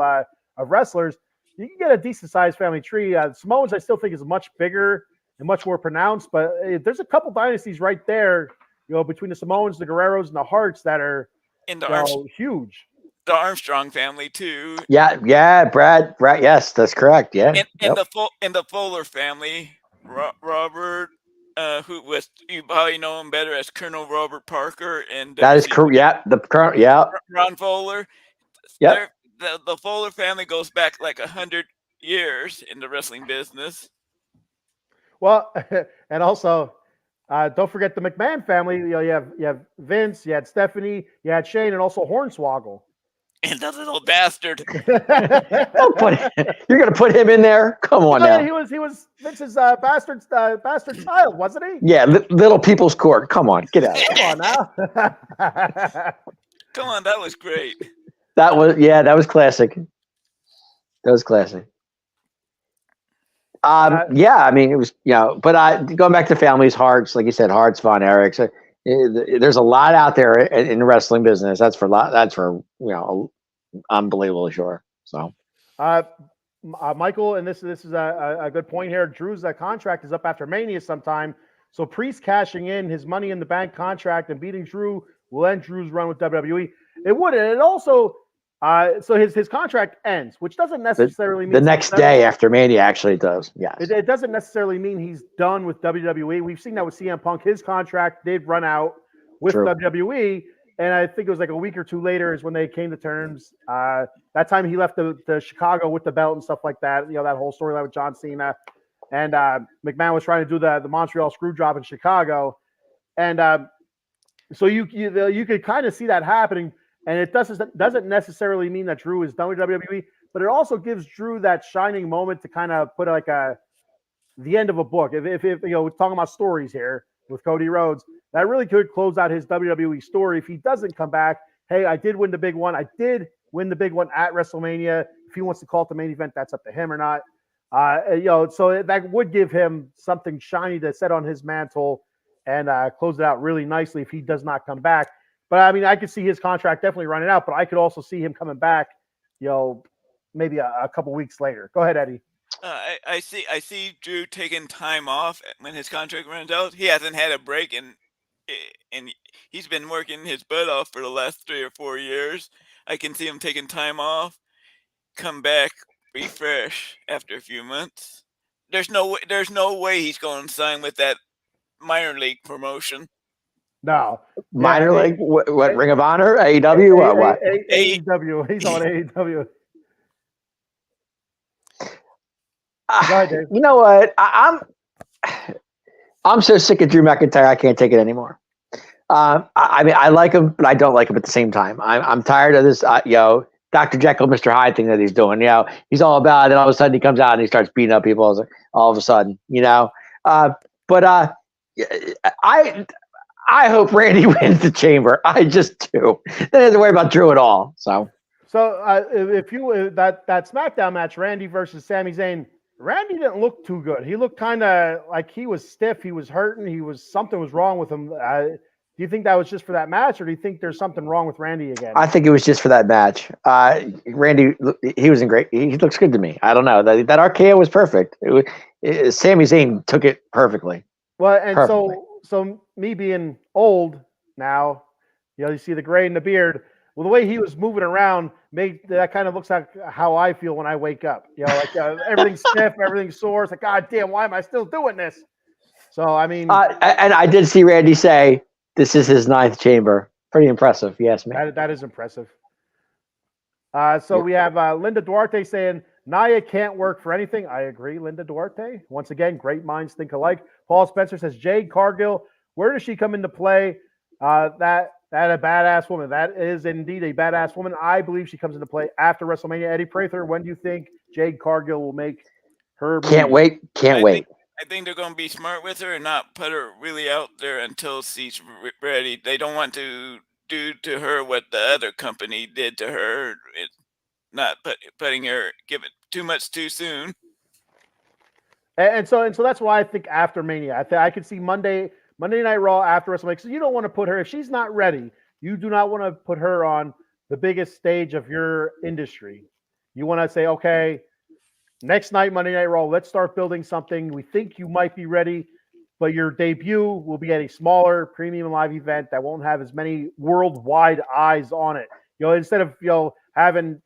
wrestlers, you can get a decent sized family tree. Samoans, I still think, is much bigger and much more pronounced, but there's a couple dynasties right there, between the Samoans, the Guerreros, and the Harts that are huge. The Armstrong family too. Yeah, Brad. Yes, that's correct. Yeah, and the Fuller family. Robert, who was, you probably know him better as Colonel Robert Parker, and that is correct. Yeah, the current. Yeah, Ron Fuller. Yeah, the Fuller family goes back like 100 years in the wrestling business. Well, and also, don't forget the McMahon family. You have Vince, you had Stephanie, you had Shane, and also Hornswoggle. And the little bastard. You're gonna put him in there? Come on now. He was Vince's bastard child, wasn't he? Yeah, little people's court. Come on, get out. Come on now. Come on, that was great. That was classic. That was classic. Yeah, I mean it was, but going back to families, Harts, like you said, Harts, Von Erichs. There's a lot out there in the wrestling business. That's for unbelievably sure. So, Michael, and this is a good point here. Drew's contract is up after Mania sometime, so Priest cashing in his Money in the Bank contract and beating Drew will end Drew's run with WWE. It would, and it also. So his contract ends, which doesn't necessarily mean the next day after Mania. Actually, it does. Yes, it doesn't necessarily mean he's done with WWE. We've seen that with CM Punk. His contract did run out with WWE, and I think it was like a week or two later is when they came to terms. That time he left the Chicago with the belt and stuff like that. That whole storyline with John Cena, and McMahon was trying to do the Montreal screw job in Chicago, and so you could kind of see that happening. And it doesn't necessarily mean that Drew is done with WWE, but it also gives Drew that shining moment to kind of put like the end of a book. If we're talking about stories here with Cody Rhodes, that really could close out his WWE story. If he doesn't come back, hey, I did win the big one. I did win the big one at WrestleMania. If he wants to call it the main event, that's up to him or not. So that would give him something shiny to set on his mantle and close it out really nicely if he does not come back. But I mean, I could see his contract definitely running out, but I could also see him coming back, maybe a couple weeks later. Go ahead, Eddie. I see Drew taking time off when his contract runs out. He hasn't had a break, and he's been working his butt off for the last 3 or 4 years. I can see him taking time off, come back, refresh after a few months, there's no way he's going to sign with that minor league promotion. No. Minor Yeah, league, what Ring of Honor, AEW, what? AEW. He's on AEW. Go ahead, Dave. You know what? I'm so sick of Drew McIntyre. I can't take it anymore. I mean, I like him, but I don't like him at the same time. I'm tired of this, Dr. Jekyll, Mr. Hyde thing that he's doing. He's all about it. Then all of a sudden he comes out and he starts beating up people all of a sudden, But I hope Randy wins the chamber. I just do. Then I have to worry about Drew at all. So if you that SmackDown match, Randy versus Sami Zayn, Randy didn't look too good. He looked kind of like he was stiff. He was hurting. Something was wrong with him. Do you think that was just for that match, or do you think there's something wrong with Randy again? I think it was just for that match. Randy, he was in great. He looks good to me. I don't know. That RKO was perfect. Sami Zayn took it perfectly. Well, and so me being old now, you see the gray in the beard. Well, the way he was moving around that kind of looks like how I feel when I wake up. Everything's stiff, everything's sore. It's like, God damn, why am I still doing this? So, I mean. And I did see Randy say, this is his 9th chamber. Pretty impressive, yes, man. That is impressive. So we have Linda Duarte saying, Nia can't work for anything. I agree, Linda Duarte. Once again, great minds think alike. Paul Spencer says, Jade Cargill, where does she come into play? That a badass woman. That is indeed a badass woman. I believe she comes into play after WrestleMania. Eddie Prather, when do you think Jade Cargill will make her move? Can't wait. I think they're going to be smart with her and not put her really out there until she's ready. They don't want to do to her what the other company did to her. Not putting her, give it too much too soon. And so that's why I think after Mania, I could see Monday Night Raw after WrestleMania. So you don't want to put her, if she's not ready, you do not want to put her on the biggest stage of your industry. You want to say, okay, next night, Monday Night Raw, let's start building something. We think you might be ready, but your debut will be at a smaller premium live event that won't have as many worldwide eyes on it. Instead of having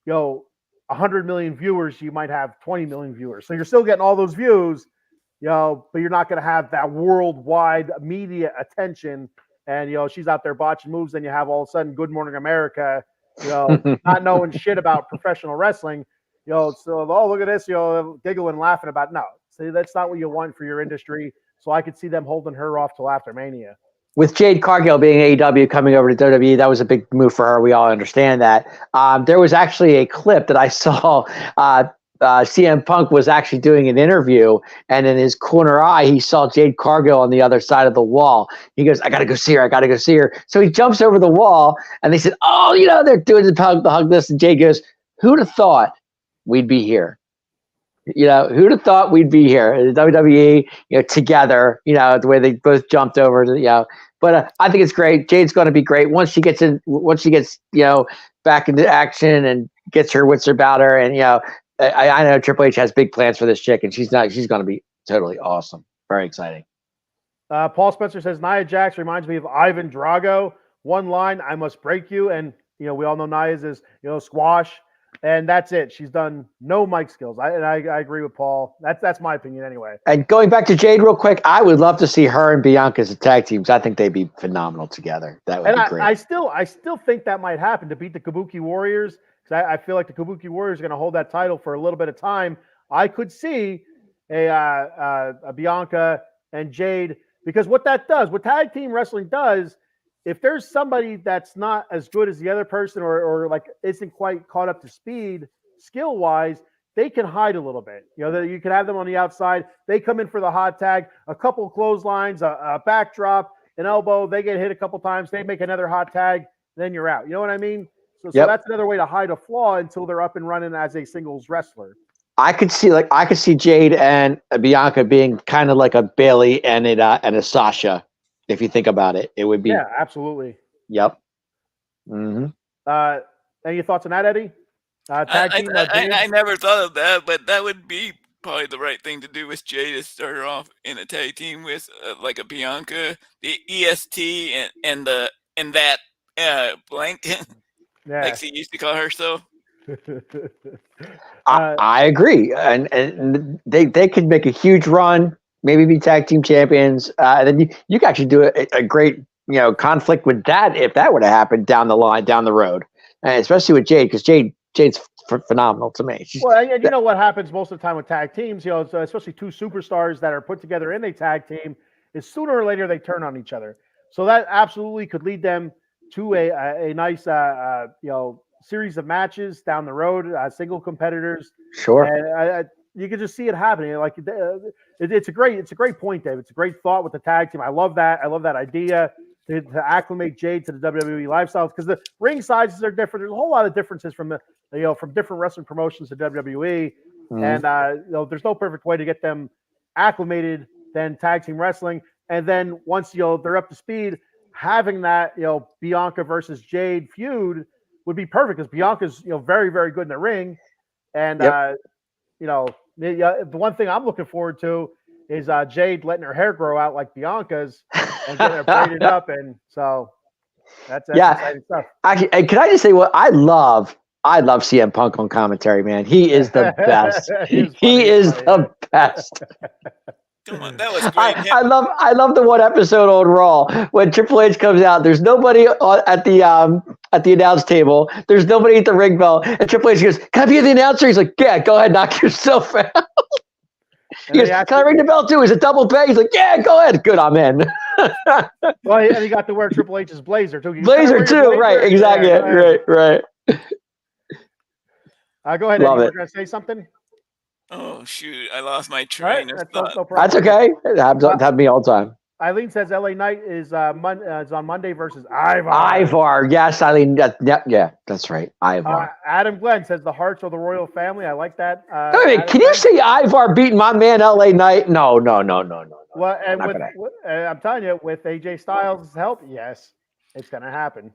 100 million viewers, you might have 20 million viewers. So you're still getting all those views, but you're not going to have that worldwide media attention. And she's out there botching moves, and you have all of a sudden Good Morning America, not knowing shit about professional wrestling. So look at this, giggling, laughing about. No, see, that's not what you want for your industry. So I could see them holding her off till after Mania. With Jade Cargill being AEW coming over to WWE, that was a big move for her. We all understand that. There was actually a clip that I saw. CM Punk was actually doing an interview, and in his corner eye, he saw Jade Cargill on the other side of the wall. He goes, I got to go see her. So he jumps over the wall, and they said, oh, they're doing the hug this. And Jade goes, who'd have thought we'd be here? Who'd have thought we'd be here? The WWE, together, the way they both jumped over to, But I think it's great. Jade's going to be great once she gets back into action and gets her wits about her. And I know Triple H has big plans for this chick, and she's going to be totally awesome. Very exciting. Paul Spencer says Nia Jax reminds me of Ivan Drago. One line, I must break you, and we all know Nia's is squash. And that's it. She's done no mic skills. I agree with Paul. That's my opinion anyway. And going back to Jade real quick, I would love to see her and Bianca as a tag team. I think they'd be phenomenal together. That would be great. I still think that might happen to beat the Kabuki Warriors, because I feel like the Kabuki Warriors are going to hold that title for a little bit of time. I could see a Bianca and Jade, because what that does, what tag team wrestling does, if there's somebody that's not as good as the other person or like isn't quite caught up to speed skill wise, they can hide a little bit. You can have them on the outside. They come in for the hot tag, a couple of clotheslines, a backdrop, an elbow. They get hit a couple times. They make another hot tag. Then you're out. You know what I mean? So that's another way to hide a flaw until they're up and running as a singles wrestler. I could see Jade and Bianca being kind of like a Bailey and a Sasha. If you think about it, it would be. Yeah, absolutely. Yep. Mm-hmm. Any thoughts on that, Eddie? Tag team. I never thought of that, but that would be probably the right thing to do with Jay, to start her off in a tag team with like a Bianca, the EST, and that blank, like she used to call herself. I agree, and they could make a huge run, maybe be tag team champions, and then you could actually do a great conflict with that if that were to happen down the line, down the road, and especially with Jade, because Jade's phenomenal to me. Well, and you know what happens most of the time with tag teams, especially two superstars that are put together in a tag team, is sooner or later they turn on each other. So that absolutely could lead them to a nice series of matches down the road, single competitors. Sure. And you can just see it happening. Like it's a great point, Dave. It's a great thought with the tag team. I love that. I love that idea to acclimate Jade to the WWE lifestyles, because the ring sizes are different. There's a whole lot of differences from from different wrestling promotions to WWE, and there's no perfect way to get them acclimated than tag team wrestling. And then once they're up to speed, having that Bianca versus Jade feud would be perfect, because Bianca's very, very good in the ring, and the one thing I'm looking forward to is Jade letting her hair grow out like Bianca's and getting her braided up, and so that's exciting stuff. Actually, can I just say what I love CM Punk on commentary, man. He is the best. He is the best. Come on, that was great. I love the one episode on Raw when Triple H comes out. There's nobody at the announce table. There's nobody at the ring bell, and Triple H goes, "Can I be the announcer?" He's like, "Yeah, go ahead, knock yourself out." He goes, "Can I ring the bell too?" Is it double pay? He's like, "Yeah, go ahead." Good, I'm in. Well, and he got to wear Triple H's blazer too. Blazer too, right? Exactly. Yeah, right. Go ahead. Love Eddie, it. we're gonna say something. Oh shoot! I lost my train of thought. No problem. That's okay. It happens to me all the time. Eileen says LA Knight is on Monday versus Ivar. Ivar, yes, Eileen. Yeah, that's right. Ivar. Adam Glenn says the Hearts of the royal family. I like that. Can you say Ivar beating my man LA Knight? No. Well, and I'm telling you, with AJ Styles' help, yes, it's gonna happen.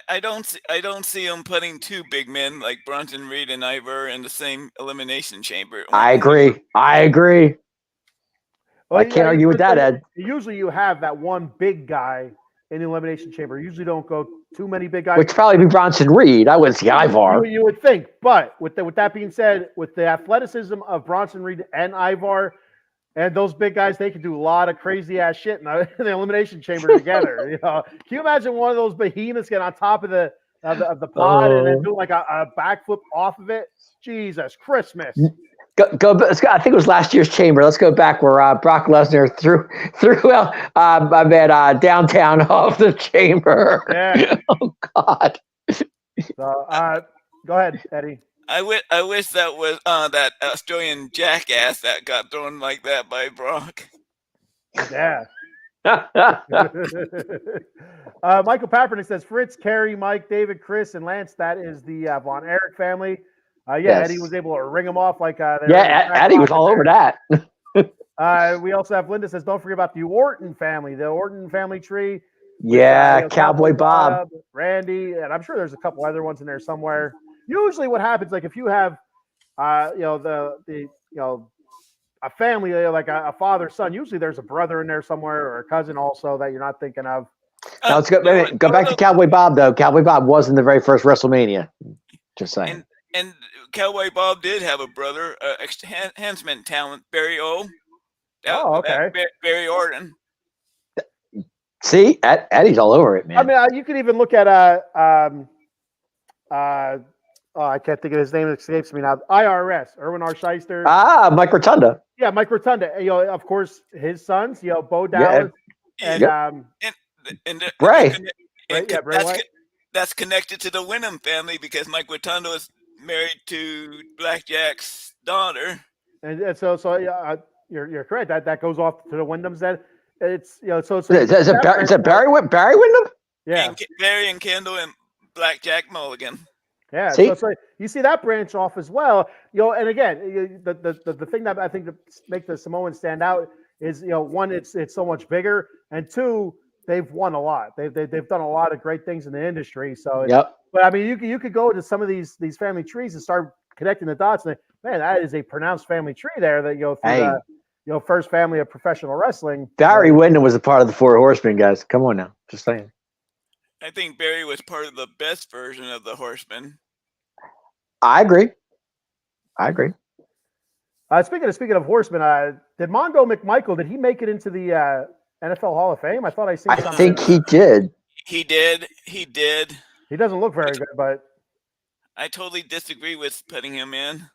I don't see him putting two big men like Bronson Reed and Ivar in the same elimination chamber. I agree. Well, I can't argue with that, Ed. Usually you have that one big guy in the elimination chamber. You usually don't go too many big guys. Which probably be Bronson Reed. I wouldn't see Ivar. You would think. But with that being said, with the athleticism of Bronson Reed and Ivar, and those big guys, they can do a lot of crazy ass shit in the elimination chamber together. Can you imagine one of those behemoths get on top of the pod and then do like a backflip off of it? Jesus Christmas! Go. I think it was last year's chamber. Let's go back where Brock Lesnar threw out my man downtown off the chamber. Yeah. Oh God. So go ahead, Eddie. I wish that was that Australian jackass that got thrown like that by Brock. Yeah. Michael Papernick says Fritz, Kerry, Mike, David, Chris, and Lance. That is the Von Erich family. Yes. Eddie was able to ring them off like Eddie was all over that. We also have Linda says, don't forget about the Orton family, the Orton family tree. Yeah, Cowboy Bob, Randy, and I'm sure there's a couple other ones in there somewhere. Usually, what happens, like if you have, a family like a father son, usually there's a brother in there somewhere or a cousin also that you're not thinking of. Now let's go back to Cowboy Bob though. Cowboy Bob was in the very first WrestleMania. Just saying. And Cowboy Bob did have a brother, enhancement talent, Barry O. Okay. Barry Orton. See, Eddie's all over it, man. I mean, you could even look at I can't think of his name. It escapes me now. IRS, Erwin R. Shyster. Mike Rotunda. Yeah, Mike Rotunda. Of course, his sons, Bo Dallas and Bray. Bray Wyatt. That's connected to the Wyndham family because Mike Rotunda was married to Blackjack's daughter. And so you're correct. That goes off to the Wyndhams. Then it's so is it Barry Wyndham? Yeah, and Barry and Kendall and Blackjack Mulligan. Yeah, so you see that branch off as well. And again, the thing that I think that make the Samoans stand out is one, it's so much bigger, and two, they've won a lot. They've done a lot of great things in the industry. So but I mean, you could go to some of these family trees and start connecting the dots. And man, that is a pronounced family tree there. That through the first family of professional wrestling. Barry Windham was a part of the Four Horsemen, guys. Come on now, just saying. I think Barry was part of the best version of the Horsemen. I agree. Speaking of horsemen, did Mondo McMichael, did he make it into the NFL Hall of Fame? I thought I seen I something. think he did. He did. He did. He doesn't look very good, but I totally disagree with putting him in.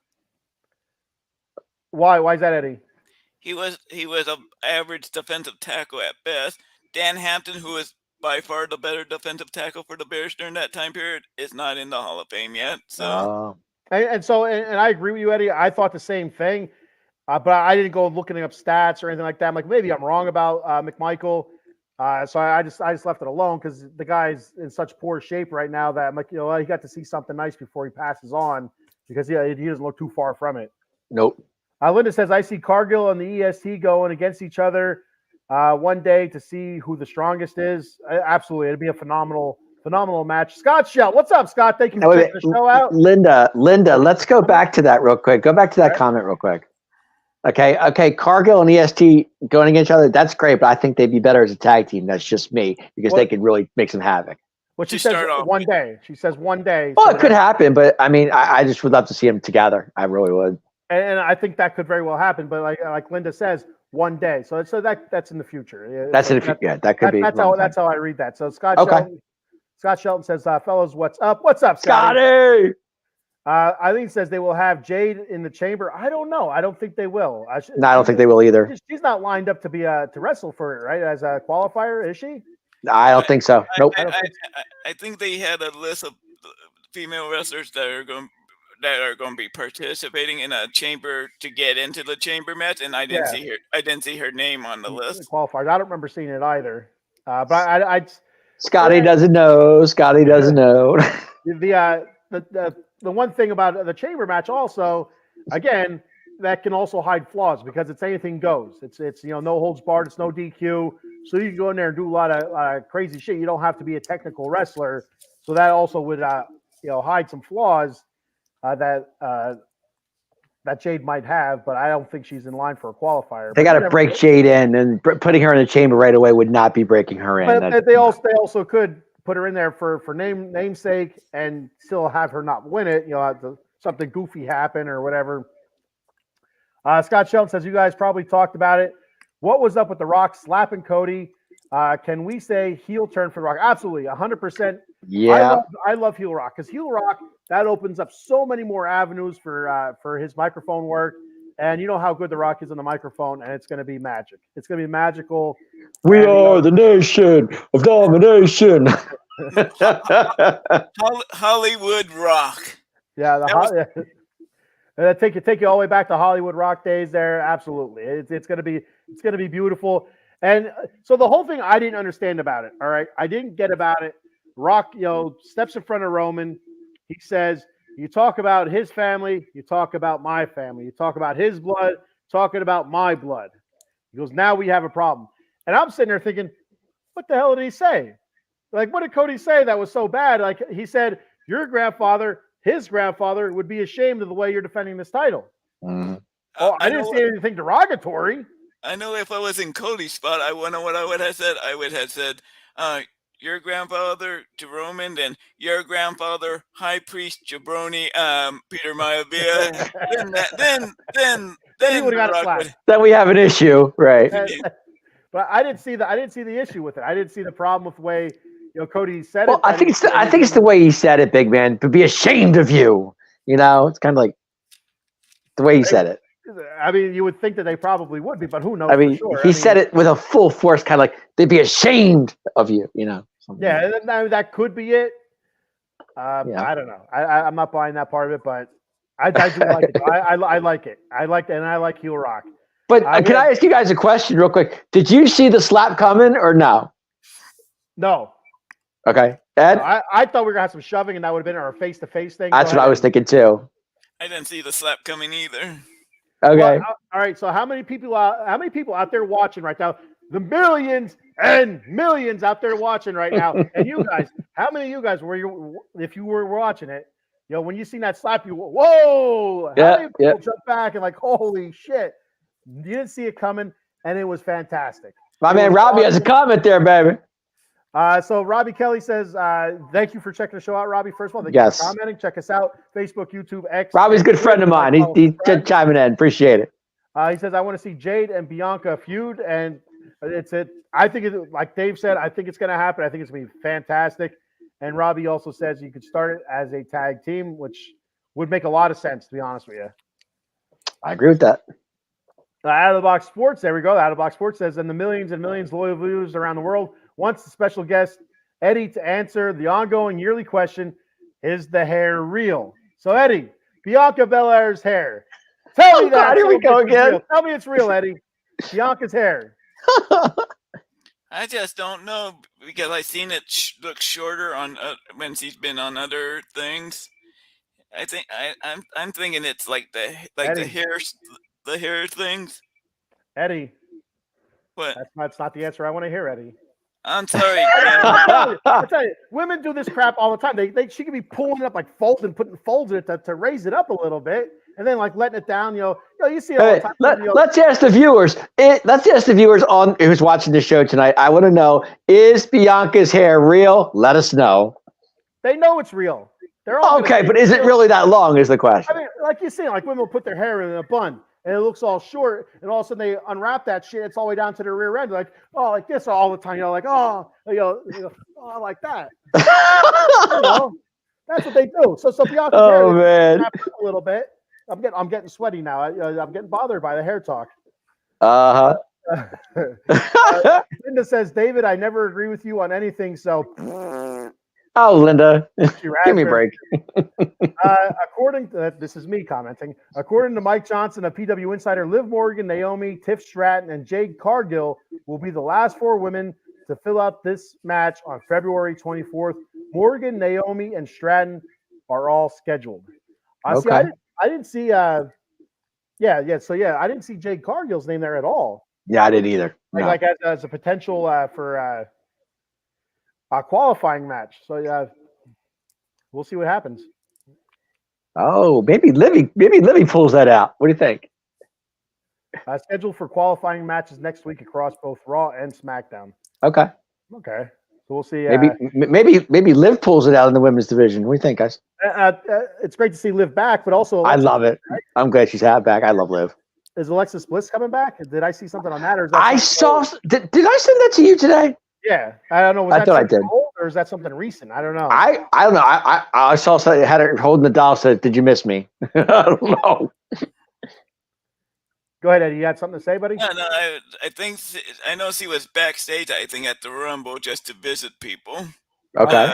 why? Why is that, Eddie? He was an average defensive tackle at best. Dan Hampton, who is by far the better defensive tackle for the Bears during that time period, is not in the Hall of Fame yet. So And I agree with you, Eddie. I thought the same thing, but I didn't go looking up stats or anything like that. I'm like, maybe I'm wrong about McMichael. So I just left it alone because the guy's in such poor shape right now that I'm like, he got to see something nice before he passes on because he doesn't look too far from it. nope. Linda says, I see Cargill and the EST going against each other one day to see who the strongest is. Absolutely. It'd be a phenomenal match. Scott Shell. What's up, Scott? Thank you for taking the show out. Linda, let's go back to that real quick. Go back to that comment real quick. Okay. Cargill and EST going against each other, that's great, but I think they'd be better as a tag team. That's just me because they could really make some havoc. Well, she says one day. She says one day. Well, it could happen, but I mean, I just would love to see them together. I really would. And I think that could very well happen, but like Linda says, one day. So that's in the future. That's in the future. Yeah, that could be. That's how I read that. So Scott Shelton says, fellas, what's up? What's up, Scotty? Eileen says they will have Jade in the chamber. I don't know. I don't think they will. I don't think they will either. She's not lined up to be to wrestle for it, right? As a qualifier, is she? I don't think so. Nope. I think they had a list of female wrestlers that are going to be participating in a chamber to get into the chamber match, and I didn't see her name on the list. Qualifiers. I don't remember seeing it either. But I Scotty doesn't know. Scotty doesn't know. The one thing about the chamber match also, again, that can also hide flaws because it's anything goes. It's no holds barred. It's no DQ. So you can go in there and do a lot of crazy shit. You don't have to be a technical wrestler. So that also would hide some flaws that Jade might have, but I don't think she's in line for a qualifier. They got to break Jade in, and putting her in the chamber right away would not be breaking her in. But they also could put her in there for namesake and still have her not win it. Something goofy happen or whatever. Scott Shelton says, you guys probably talked about it. What was up with The Rock slapping Cody? Can we say heel turn for The Rock? Absolutely, 100%. Yeah. I love heel Rock because heel Rock, that opens up so many more avenues for his microphone work. And you know how good The Rock is on the microphone, and it's going to be magic. It's going to be magical. We are the nation of domination. Hollywood Rock. Yeah, take you all the way back to Hollywood Rock days. There, absolutely. It's going to be beautiful. And so the whole thing I didn't understand about it. All right, I didn't get about it. Rock, steps in front of Roman. He says, "You talk about his family. You talk about my family. You talk about his blood. Talking about my blood." He goes, "Now we have a problem." And I'm sitting there thinking, "What the hell did he say? Like, what did Cody say that was so bad?" Like he said, "Your grandfather, his grandfather, would be ashamed of the way you're defending this title." Mm. I didn't say anything derogatory. I know if I was in Cody's spot, I wouldn't know what I would have said. I would have said, your grandfather to Roman, then your grandfather, High Priest Jabroni, Peter Maivia. Then we have an issue, right? But I didn't see the issue with it. I didn't see the problem with the way Cody said it. Well, I think it's the way he said it, big man. To be ashamed of you. It's kind of like the way he said it. I mean, you would think that they probably would be, but who knows? I mean, he said it with a full force, kind of like they'd be ashamed of you. Yeah, that could be it. I don't know. I'm not buying that part of it, but I do like it. I like it. I like heel Rock. But can I ask you guys a question real quick? Did you see the slap coming or no? No. Okay, Ed. No, I thought we were gonna have some shoving, and that would have been our face-to-face thing. That's what I was thinking too. I didn't see the slap coming either. Okay. Well, all right. So how many people out there watching right now? The millions and millions out there watching right now. And you guys, how many of you guys if you were watching it, when you seen that slap, whoa! How many people jumped back and like, holy shit! You didn't see it coming, and it was fantastic. My man Robbie has a comment there, baby. So Robbie Kelly says, thank you for checking the show out, Robbie. First of all, thank Yes. you for commenting. Check us out. Facebook, YouTube, X. Robbie's a and good friend of Twitter. mine. He's just chiming in. Appreciate it. He says, I want to see Jade and Bianca feud. And I think, like Dave said, I think it's going to happen. I think it's going to be fantastic. And Robbie also says you could start it as a tag team, which would make a lot of sense, to be honest with you. I agree with that. Out of the Box Sports, there we go. Out of the Box Sports says, and the millions and millions of loyal viewers around the world wants the special guest Eddie to answer the ongoing yearly question: is the hair real? So Eddie, Bianca Belair's hair. Tell me that. God, here we go again. Real. Tell me it's real, Eddie. Bianca's hair. I just don't know because I seen it look shorter on when she's been on other things. I think I'm thinking it's like the hair things. Eddie, What? that's not the answer I want to hear, Eddie. I'm sorry. I tell you, women do this crap all the time. She could be pulling it up like putting folds in it to raise it up a little bit, and then like letting it down. You see it all the time. Let's ask the viewers. Let's ask the viewers on who's watching the show tonight. I want to know: is Bianca's hair real? Let us know. They know it's real. They're all okay, but is it really that long? Is the question. I mean, like you see, like women will put their hair in a bun. And it looks all short, and all of a sudden they unwrap that shit. It's all the way down to the rear end, like like this all the time. Like like that. That's what they do. So Bianca's hair, man, a little bit. I'm getting sweaty now. I'm getting bothered by the hair talk. Linda says, David, I never agree with you on anything. So. Oh, Linda, give me a break. According to this is me commenting. According to Mike Johnson of PW Insider, Liv Morgan, Naomi, Tiff Stratton, and Jade Cargill will be the last 4 women to fill out this match on February 24th. Morgan, Naomi, and Stratton are all scheduled. Okay. See, I didn't see. I didn't see Jade Cargill's name there at all. Yeah, I didn't either. No. Like as a potential for. A qualifying match. So we'll see what happens. Oh, maybe Livy pulls that out. What do you think? Scheduled for qualifying matches next week across both Raw and SmackDown. Okay. So we'll see. Maybe Liv pulls it out in the women's division. What do you think, guys? It's great to see Liv back, but also I love it. I'm glad she's back. I love Liv. Is Alexa Bliss coming back? Did I see something on that? Or is that Did I send that to you today? Yeah, I don't know. I thought I did. Old, or is that something recent? I don't know. I don't know. I saw something had her holding the doll. Said, "Did you miss me?" I don't know. Go ahead, Eddie. You had something to say, buddy? No. I know she was backstage. I think at the Rumble just to visit people. Okay.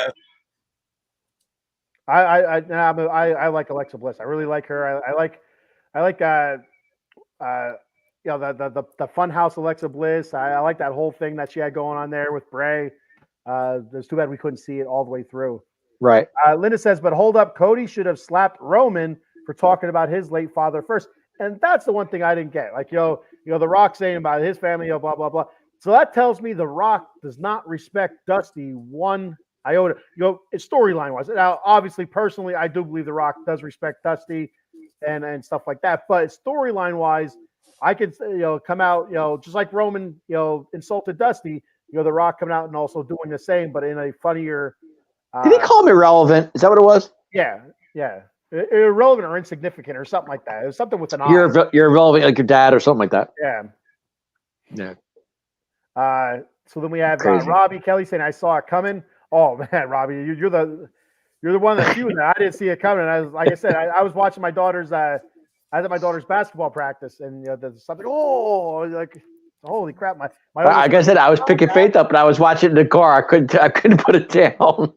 I like Alexa Bliss. I really like her. I like the Funhouse Alexa Bliss. I like that whole thing that she had going on there with Bray. It's too bad we couldn't see it all the way through. Right. Linda says, but hold up, Cody should have slapped Roman for talking about his late father first. And that's the one thing I didn't get. Like, The Rock saying about his family, blah, blah, blah. So that tells me The Rock does not respect Dusty one iota. It's storyline wise. Now, obviously, personally, I do believe The Rock does respect Dusty and stuff like that. But storyline wise, I could, come out, just like Roman, insulted Dusty, The Rock coming out and also doing the same, but in a funnier. Did he call him irrelevant? Is that what it was? Yeah. Irrelevant or insignificant or something like that. It was something with an You're irrelevant, like your dad or something like that. Yeah. So then we have Robbie Kelly saying, I saw it coming. Oh man, Robbie, you're the one that's shooting that. I didn't see it coming. Like I said, I was watching my daughter's I was at my daughter's basketball practice, and there's something. Oh, like holy crap! My like I said, I was picking Faith up, and I was watching it in the car. I couldn't put it down.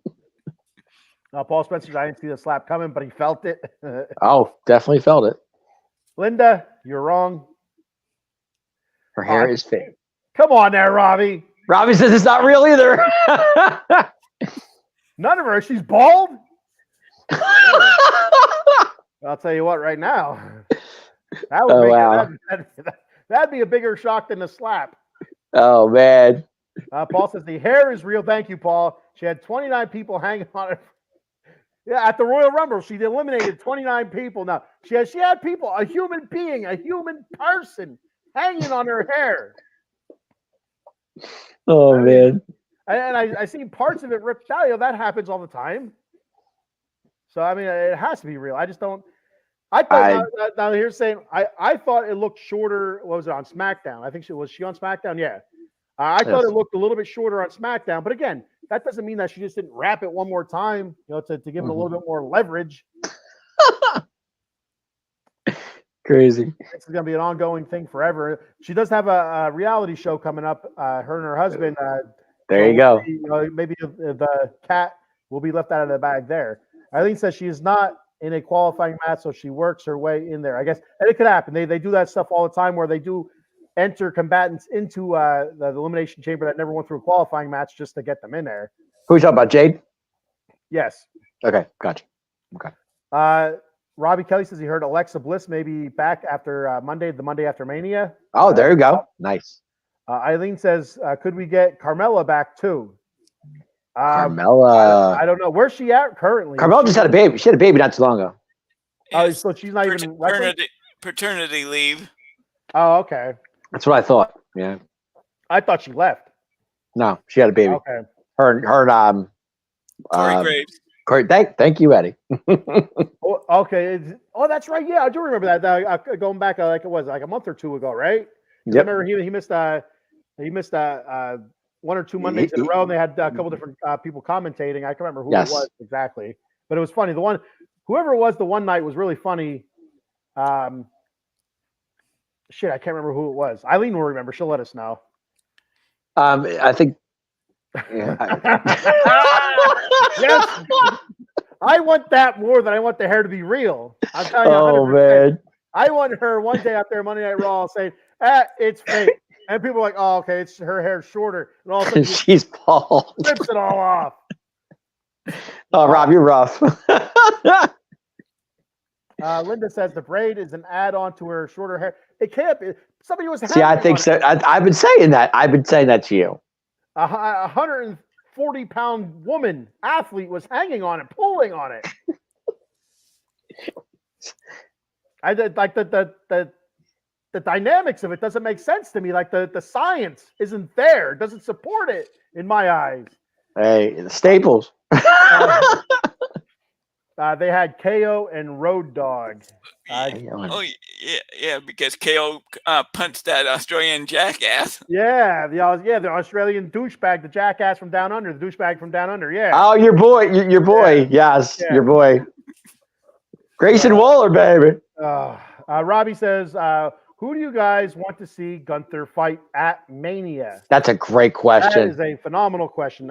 Paul Spencer, I didn't see the slap coming, but he felt it. Oh, definitely felt it. Linda, you're wrong. Her hair is fake. Come on there, Robbie. Robbie says it's not real either. None of her. She's bald. I'll tell you what, right now, that would that'd be a bigger shock than the slap. Oh man. Paul says the hair is real. Thank you, Paul. She had 29 people hanging on it. Yeah, at the Royal Rumble, she eliminated 29 people. Now she had people, a human being, a human person, hanging on her hair. Oh man. And I seen parts of it ripped out. That happens all the time. So I mean, it has to be real. I just don't. I thought now here's saying I thought it looked shorter. What was it on SmackDown? I think she was on SmackDown. Yeah, I thought it looked a little bit shorter on SmackDown. But again, that doesn't mean that she just didn't wrap it one more time. To give it a little bit more leverage. Crazy. This is going to be an ongoing thing forever. She does have a reality show coming up. Her and her husband. There you go. Maybe the cat will be left out of the bag there. Eileen says she is not in a qualifying match, so she works her way in there. I guess, and it could happen. They do that stuff all the time where they do enter combatants into the elimination chamber that never went through a qualifying match just to get them in there. Who are you talking about, Jade? Yes. Okay, gotcha. Okay. Robbie Kelly says he heard Alexa Bliss may be back after the Monday after Mania. Oh, there you go. Nice. Eileen says, could we get Carmella back too? Carmella. I don't know. Where's she at currently? Carmella just had a baby. She had a baby not too long ago. Oh, so she's not even paternity leave. Oh, okay. That's what I thought. Yeah. I thought she left. No, she had a baby. Okay. Her Corey Graves. Corey, thank you, Eddie. Oh, okay. That's right. Yeah, I do remember that. Going back, like it was like a month or two ago, right? Yep. I remember he missed one or two Mondays in a row, and they had a couple different people commentating. I can't remember who it was exactly, but it was funny. Whoever it was, the one night was really funny. I can't remember who it was. Eileen will remember. She'll let us know. I think. Yeah. Yes, I want that more than I want the hair to be real. I'm telling you. Oh 100%. Man, I want her one day out there Monday Night Raw saying, it's fake. And people are like, oh, okay, it's her hair shorter. And all of a sudden she's bald. Rips it all off. Oh, Rob, you're rough. Linda says the braid is an add-on to her shorter hair. It can't be. Somebody was. See, I think so. I've been saying that. I've been saying that to you. A 140-pound woman athlete was hanging on it, pulling on it. I did like the dynamics of it doesn't make sense to me. Like the science isn't there. It doesn't support it in my eyes. Hey, the Staples. They had KO and Road Dogg. Yeah, because KO punched that Australian jackass. Yeah, the Australian douchebag, the jackass from down under, the douchebag from down under. Yeah. Oh, your boy, your boy. Yeah. Yes, your boy. Grayson Waller, baby. Robbie says, who do you guys want to see Gunther fight at Mania? That's a great question. That is a phenomenal question.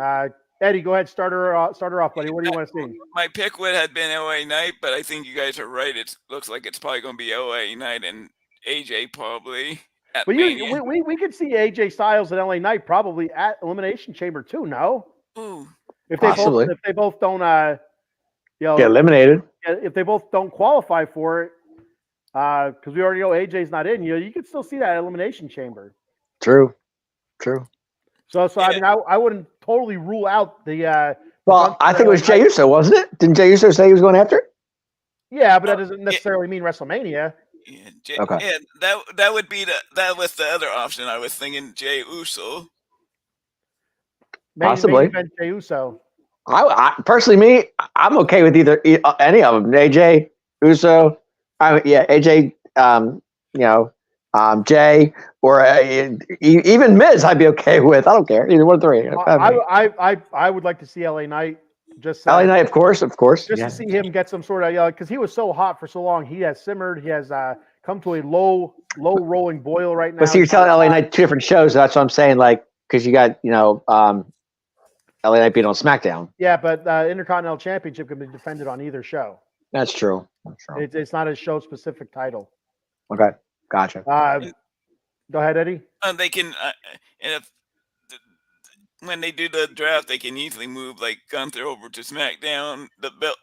Eddie, go ahead. Start her off, buddy. What do you want to see? My pick would have been LA Knight, but I think you guys are right. It looks like it's probably going to be LA Knight and AJ probably. But we could see AJ Styles and LA Knight probably at Elimination Chamber too. No, ooh, if they both don't, get eliminated. If they both don't qualify for it, because we already know AJ's not in. You could still see that Elimination Chamber. True. So I mean, I wouldn't totally rule out the. Well, I think it was Jey Uso, wasn't it? Didn't Jey Uso say he was going after it? Yeah, but that doesn't necessarily mean WrestleMania. Yeah, okay. Yeah, that would be that was the other option. I was thinking Jey Uso. Possibly Jey Uso. I personally, I'm okay with either any of them. AJ Uso, AJ, Jay, or even Miz, I'd be okay with. I don't care. Either one of the three. I would like to see LA Knight. Just LA Knight, of course. Just to see him get some sort of because he was so hot for so long. He has simmered. He has come to a low rolling boil right now. But see, you're telling LA Knight two different shows. So that's what I'm saying. Like, because you got LA Knight being on SmackDown. Yeah, but Intercontinental Championship can be defended on either show. That's true. It's not a show specific title. Okay, gotcha. Go ahead, Eddie. They can, when they do the draft, they can easily move like Gunther over to SmackDown. The belt,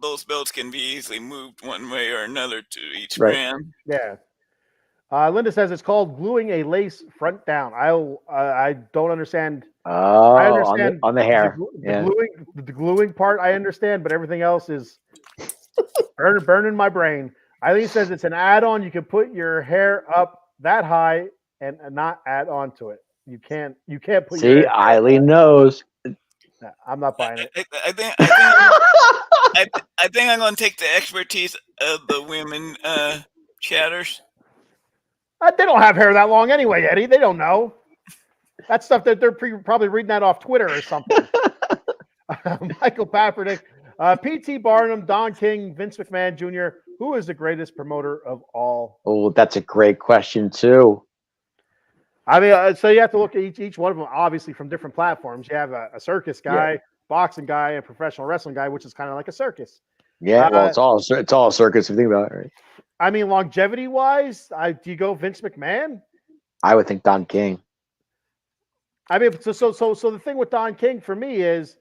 those belts can be easily moved one way or another to each brand. Yeah. Linda says it's called gluing a lace front down. I don't understand. Oh, I understand on the hair. The gluing part I understand, but everything else is burning my brain. Eileen says it's an add-on. You can put your hair up that high and not add on to it. You can't put See, your Eileen knows. Nah, I'm not buying it. I think I'm going to take the expertise of the women chatters. They don't have hair that long anyway, Eddie. They don't know. That's stuff that they're probably reading that off Twitter or something. Michael Papernick, P.T. Barnum, Don King, Vince McMahon Jr. Who is the greatest promoter of all? Oh, that's a great question too. I mean, so you have to look at each one of them, obviously, from different platforms. You have a circus guy, boxing guy, a professional wrestling guy, which is kind of like a circus. Yeah, well, it's all a circus if you think about it, right? I mean, longevity-wise, do you go Vince McMahon? I would think Don King. I mean, so the thing with Don King for me is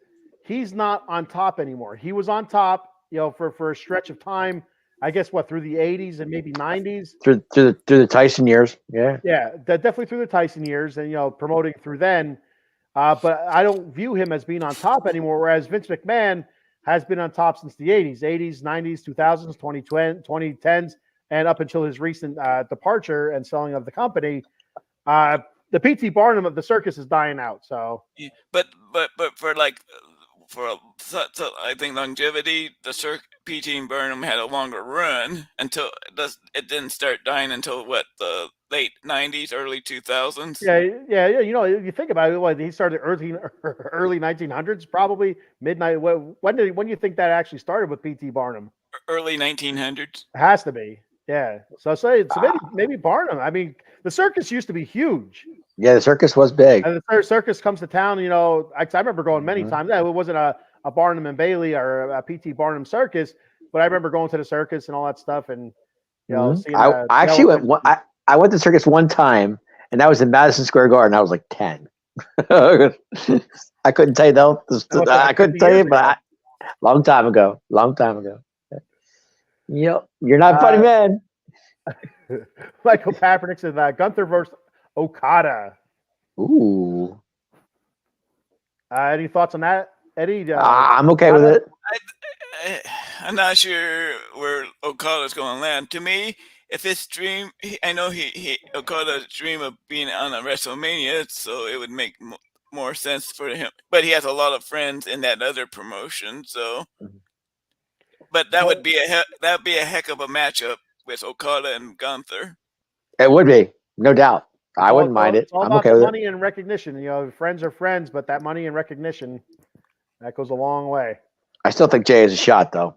he's not on top anymore. He was on top, for a stretch of time. I guess through the 80s and maybe 90s. Through the Tyson years, yeah. Yeah, definitely through the Tyson years, and promoting through then. But I don't view him as being on top anymore. Whereas Vince McMahon has been on top since the 80s, 90s, 2000s, 2010s, and up until his recent departure and selling of the company. The P.T. Barnum of the circus is dying out. So, but so I think longevity, the P.T. Barnum had a longer run until it didn't start dying until the late 90s, early 2000s. Yeah. You think about it, he started early 1900s, probably midnight. When do you think that actually started with P.T. Barnum? Early 1900s. It has to be. Yeah. So maybe Barnum. I mean, the circus used to be huge. Yeah, the circus was big. And the circus comes to town, I remember going many times. Yeah, it wasn't a Barnum and Bailey or a P.T. Barnum circus, but I remember going to the circus and all that stuff. And, seeing I actually went, I went to the circus one time, and that was in Madison Square Garden. I was like 10. I couldn't tell you though. I couldn't tell you, but long time ago. Yep. You're not a funny man. Michael Kaepernick said Gunther versus Okada. Ooh. Any thoughts on that, Eddie? I'm okay with it. I'm not sure where Okada's going to land. To me, if his dream, I know Okada's dream of being on a WrestleMania, so it would make more sense for him. But he has a lot of friends in that other promotion, so. But that would be a heck of a matchup with Okada and Gunther. It would be, no doubt. I wouldn't mind it. It's all I'm about okay with money and recognition. Friends are friends, but that money and recognition, that goes a long way. I still think Jay is a shot, though.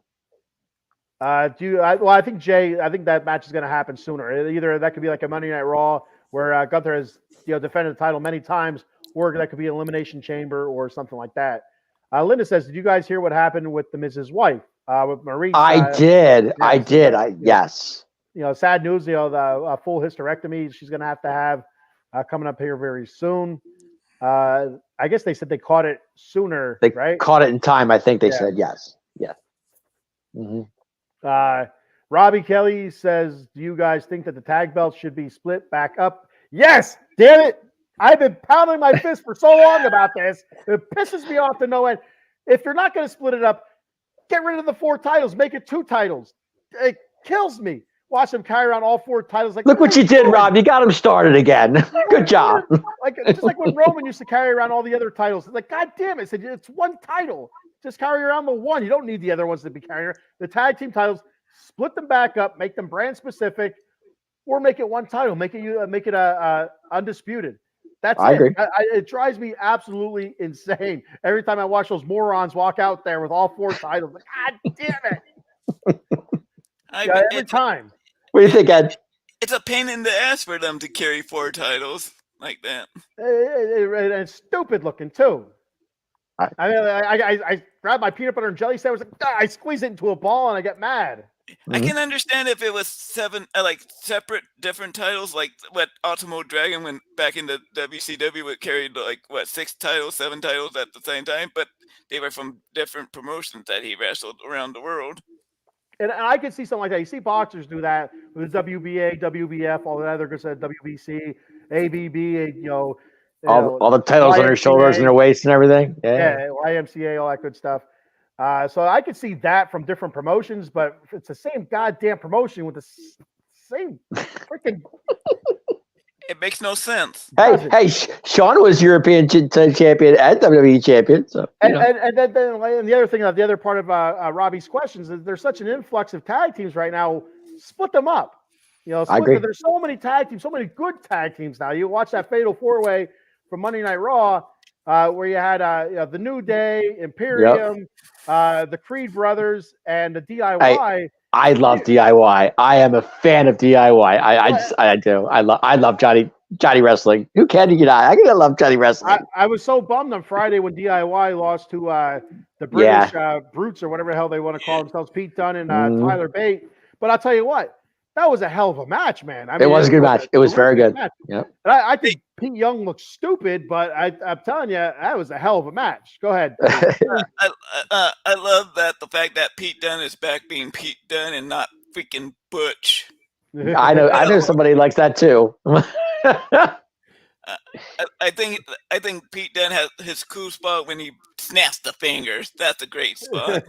I think I think that match is going to happen sooner. Either that could be like a Monday Night Raw where Gunther has defended the title many times, or that could be an Elimination Chamber or something like that. Linda says, "Did you guys hear what happened with the Mrs. Wife with Marie?" I did. Yes. Sad news. The full hysterectomy she's going to have coming up here very soon. I guess they said they caught it sooner. They right? caught it in time. I think they said yes. Yeah. Mm-hmm. Robbie Kelly says, "Do you guys think that the tag belts should be split back up?" Yes. Damn it. I've been pounding my fist for so long about this. It pisses me off to no end. If you're not going to split it up, get rid of the 4 titles. Make it 2 titles. It kills me. Watch them carry around all 4 titles. Look what you did, Rob. You got him started again. Good job. Just like when Roman used to carry around all the other titles. It's like, God damn it. It's 1 title. Just carry around the 1. You don't need the other ones to be carrying around. The tag team titles, split them back up, make them brand specific, or make it 1 title. Make it undisputed. That's it. I agree. It drives me absolutely insane every time I watch those morons walk out there with all 4 titles. Like, God damn it! Every time. What do you think, Ed? It's a pain in the ass for them to carry 4 titles like that. It's stupid looking too. I grab my peanut butter and jelly sandwich. I squeeze it into a ball and I get mad. I can understand if it was 7 separate different titles, like what Ultimo Dragon went back into WCW would carry 6 titles, 7 titles at the same time, but they were from different promotions that he wrestled around the world. And I can see something like that. You see boxers do that with the WBA, WBF, all that other good stuff, WBC, ABB, all the titles YMCA, on their shoulders and their waist and everything. Yeah, YMCA, all that good stuff. So I could see that from different promotions, but it's the same goddamn promotion with the same freaking It makes no sense. Hey, Sean was European champion and WWE champion. So, and then the other thing, the other part of Robbie's questions is there's such an influx of tag teams right now. Split them up. I agree. There's so many tag teams, so many good tag teams now. You watch that Fatal 4-Way from Monday Night Raw, where you had the New Day, Imperium, the Creed Brothers, and the DIY. Hey, I love DIY. I am a fan of DIY. I do. I love Johnny Wrestling. Who can you not? I love Johnny Wrestling. I was so bummed on Friday when DIY lost to the British Brutes or whatever the hell they want to call themselves, Pete Dunne and Tyler Bate. But I'll tell you what, that was a hell of a match, man. I mean, it was a good match. It was very good. Yeah. I think Pete Young looks stupid, but I'm telling you, that was a hell of a match. Go ahead. I love that the fact that Pete Dunne is back being Pete Dunne and not freaking Butch. I know somebody likes that too. I think Pete Dunne has his cool spot when he snaps the fingers. That's a great spot.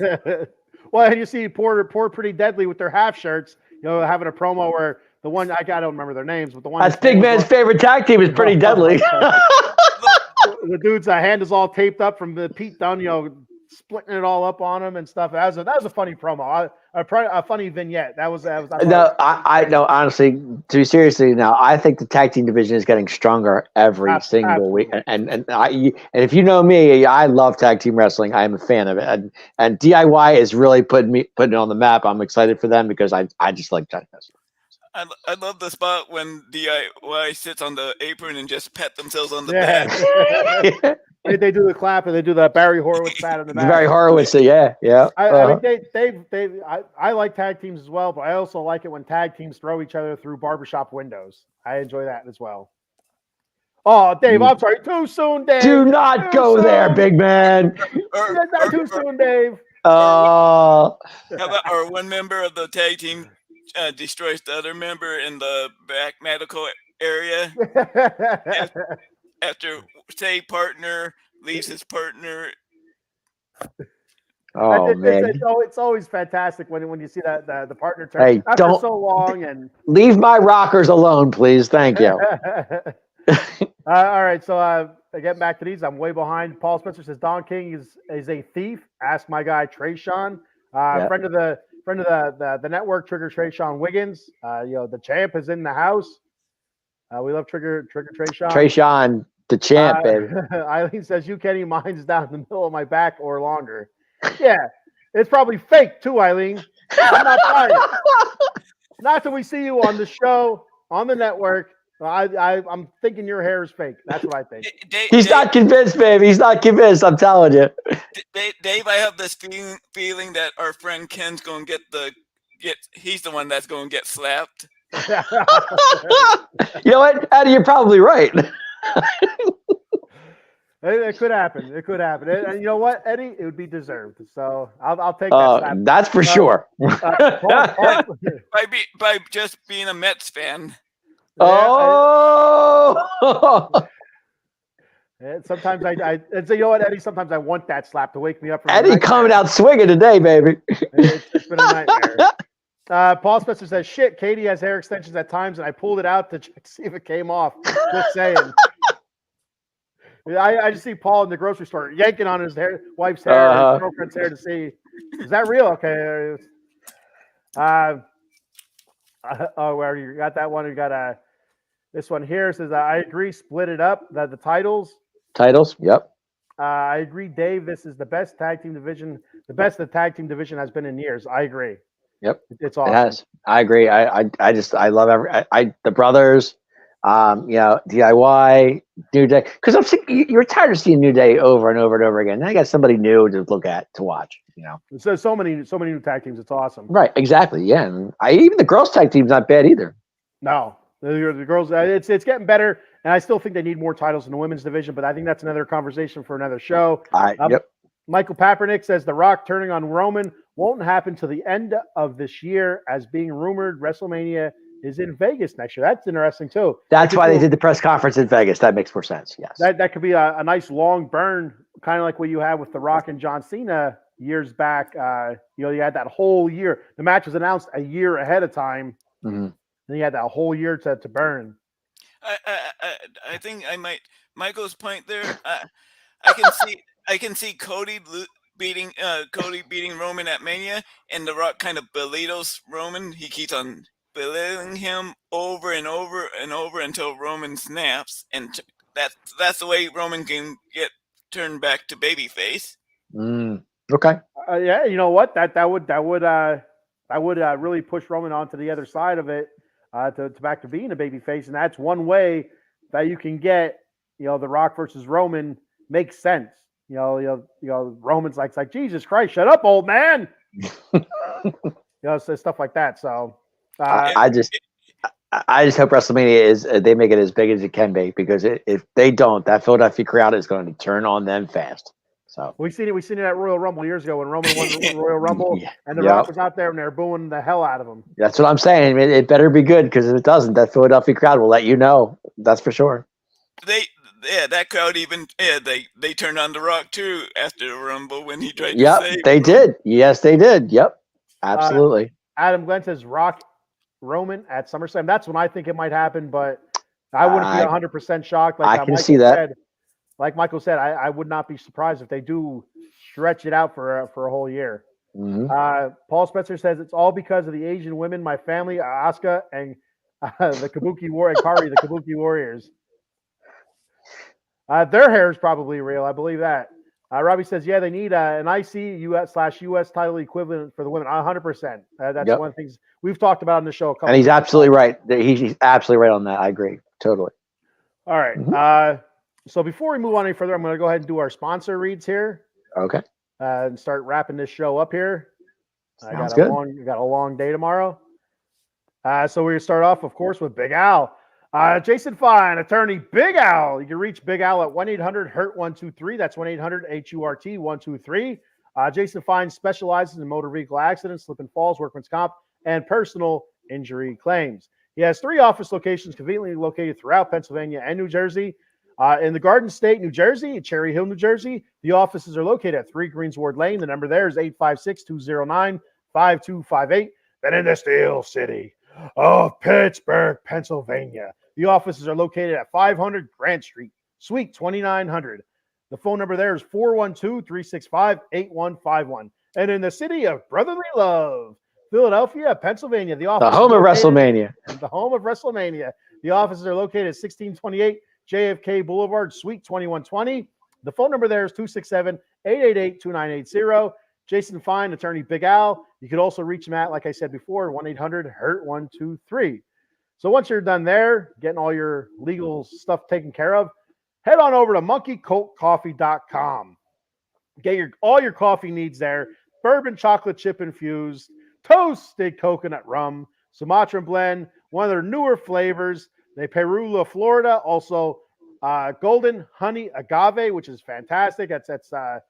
Well, and you see poor Pretty Deadly with their half shirts, having a promo where the one I don't remember their names, but the one that's Big Man's favorite tag team is Pretty Deadly. The dude's hand is all taped up from the Pete Dunne, splitting it all up on him and stuff. That was a funny promo, a funny vignette. That was no, I know, honestly, to be seriously now, I think the tag team division is getting stronger every single week. And if you know me, I love tag team wrestling. I am a fan of it. And DIY is really putting it on the map. I'm excited for them because I just like tag wrestling. I love the spot when DIY sits on the apron and just pat themselves on the back. They do the clap and they do the Barry Horowitz pat in the back. Barry Horowitz, yeah. I like tag teams as well, but I also like it when tag teams throw each other through barbershop windows. I enjoy that as well. Oh, Dave, I'm sorry. Too soon, Dave. Do not go there, big man. Not too soon, Dave. How about our one member of the tag team destroys the other member in the back medical area after say partner leaves his partner. Oh man, it's always fantastic when you see that the partner turn hey, after so long and leave my rockers alone, please. Thank you. All right, so getting back to these, I'm way behind. Paul Spencer says Don King is a thief. Ask my guy Trey Sean, friend of the network. Trigger Trey Sean Wiggins. The champ is in the house. We love Trigger Trey Sean. Trey Sean, the champ, baby. Eileen says you Kenny, mine's down in the middle of my back or longer. Yeah, it's probably fake too, Eileen. I'm not buying it. Not till we see you on the show on the network. I'm thinking your hair is fake. That's what I think. He's not convinced, baby. He's not convinced. I'm telling you. Dave, I have this feeling that our friend Ken's going to he's the one that's going to get slapped. You know what, Eddie? You're probably right. It could happen. It could happen. And you know what, Eddie? It would be deserved. So I'll take that. That's for sure. By just being a Mets fan. Sometimes I you know what, Eddie? Sometimes I want that slap to wake me up. From Eddie coming out swinging today, baby. It's been a nightmare. Paul Spencer says, "Shit, Katie has hair extensions at times, and I pulled it out to check to see if it came off." Just saying. I just see Paul in the grocery store yanking on his wife's hair, his girlfriend's hair to see, is that real? Okay. Where you got that one? You got this one here says, I agree, split it up. The titles. Yep. I agree, Dave. This is the best tag team division. The best the tag team division has been in years. I agree. Yep. It's awesome. It has. I agree. I love the brothers. DIY, New Day, because I'm sick. You're tired of seeing New Day over and over and over again. Now I got somebody new to look at, to watch. So many new tag teams. It's awesome. Right, exactly. Yeah, and even the girls' tag team's not bad either. No, the girls. It's getting better, and I still think they need more titles in the women's division. But I think that's another conversation for another show. Yep. Michael Papernick says The Rock turning on Roman won't happen till the end of this year, as being rumored WrestleMania is in Vegas next year. That's interesting too. That's why they did the press conference in Vegas. That makes more sense. Yes. That could be a nice long burn, kind of like what you had with The Rock and John Cena years back. You had that whole year. The match was announced a year ahead of time. Mm-hmm. Then you had that whole year to burn. I think I might Michael's point there. I can see Cody beating Roman at Mania, and The Rock kind of belittles Roman. He keeps on belittling him over and over and over until Roman snaps, and that's the way Roman can get turned back to babyface. Okay. Yeah, you know what? That would really push Roman onto the other side of it, to back to being a babyface, and that's one way that you can get, The Rock versus Roman makes sense. Roman's like Jesus Christ, shut up, old man. So stuff like that. So I just hope WrestleMania they make it as big as it can be, because if they don't, that Philadelphia crowd is going to turn on them fast. So we seen it at Royal Rumble years ago when Roman won the Royal Rumble, and The Rock was out there and they're booing the hell out of him. That's what I'm saying. It better be good, because if it doesn't, that Philadelphia crowd will let you know. That's for sure. That crowd they turned on The Rock too after the Rumble when he tried to Yep, save they him. did. Yes, they did. Yep, absolutely. Adam Glenn says Rock Roman at SummerSlam. That's when I think it might happen, but I wouldn't be 100% shocked. Like I can see that. Like Michael said, I would not be surprised if they do stretch it out for a whole year. Mm-hmm. Paul Spencer says it's all because of the Asian women, my family, Asuka, and the Kabuki Kari, the Kabuki Warriors. Their hair is probably real. I believe that. Robbie says, yeah, they need an IC US/US title equivalent for the women. 100%. That's one of the things we've talked about on the show. And he's absolutely right. He's absolutely right on that. I agree. Totally. All right. Mm-hmm. So before we move on any further, I'm going to go ahead and do our sponsor reads here. Okay. And start wrapping this show up here. Sounds good. We got a long day tomorrow. So we're going to start off, of course, with Big Al. Jason Fine, attorney Big Al. You can reach Big Al at 1-800-HURT-123. That's 1-800-HURT-123. Jason Fine specializes in motor vehicle accidents, slip and falls, workman's comp, and personal injury claims. He has 3 office locations conveniently located throughout Pennsylvania and New Jersey. In the Garden State, New Jersey, Cherry Hill, New Jersey, the offices are located at 3 Greensward Lane. The number there is 856-209-5258. Then in the Steel City of Pittsburgh, Pennsylvania, the offices are located at 500 Grant Street, Suite 2900. The phone number there is 412-365-8151. And in the city of Brotherly Love, Philadelphia, Pennsylvania, the office, the home of WrestleMania. The home of WrestleMania. The offices are located at 1628 JFK Boulevard, Suite 2120. The phone number there is 267-888-2980. Jason Fine, attorney Big Al. You could also reach him at, like I said before, 1-800-HURT-123. So once you're done there, getting all your legal stuff taken care of, head on over to monkeycoltcoffee.com. Get all your coffee needs there. Bourbon chocolate chip infused, toasted coconut rum, Sumatran blend, one of their newer flavors. They Perula, Florida. Also, golden honey agave, which is fantastic. That's the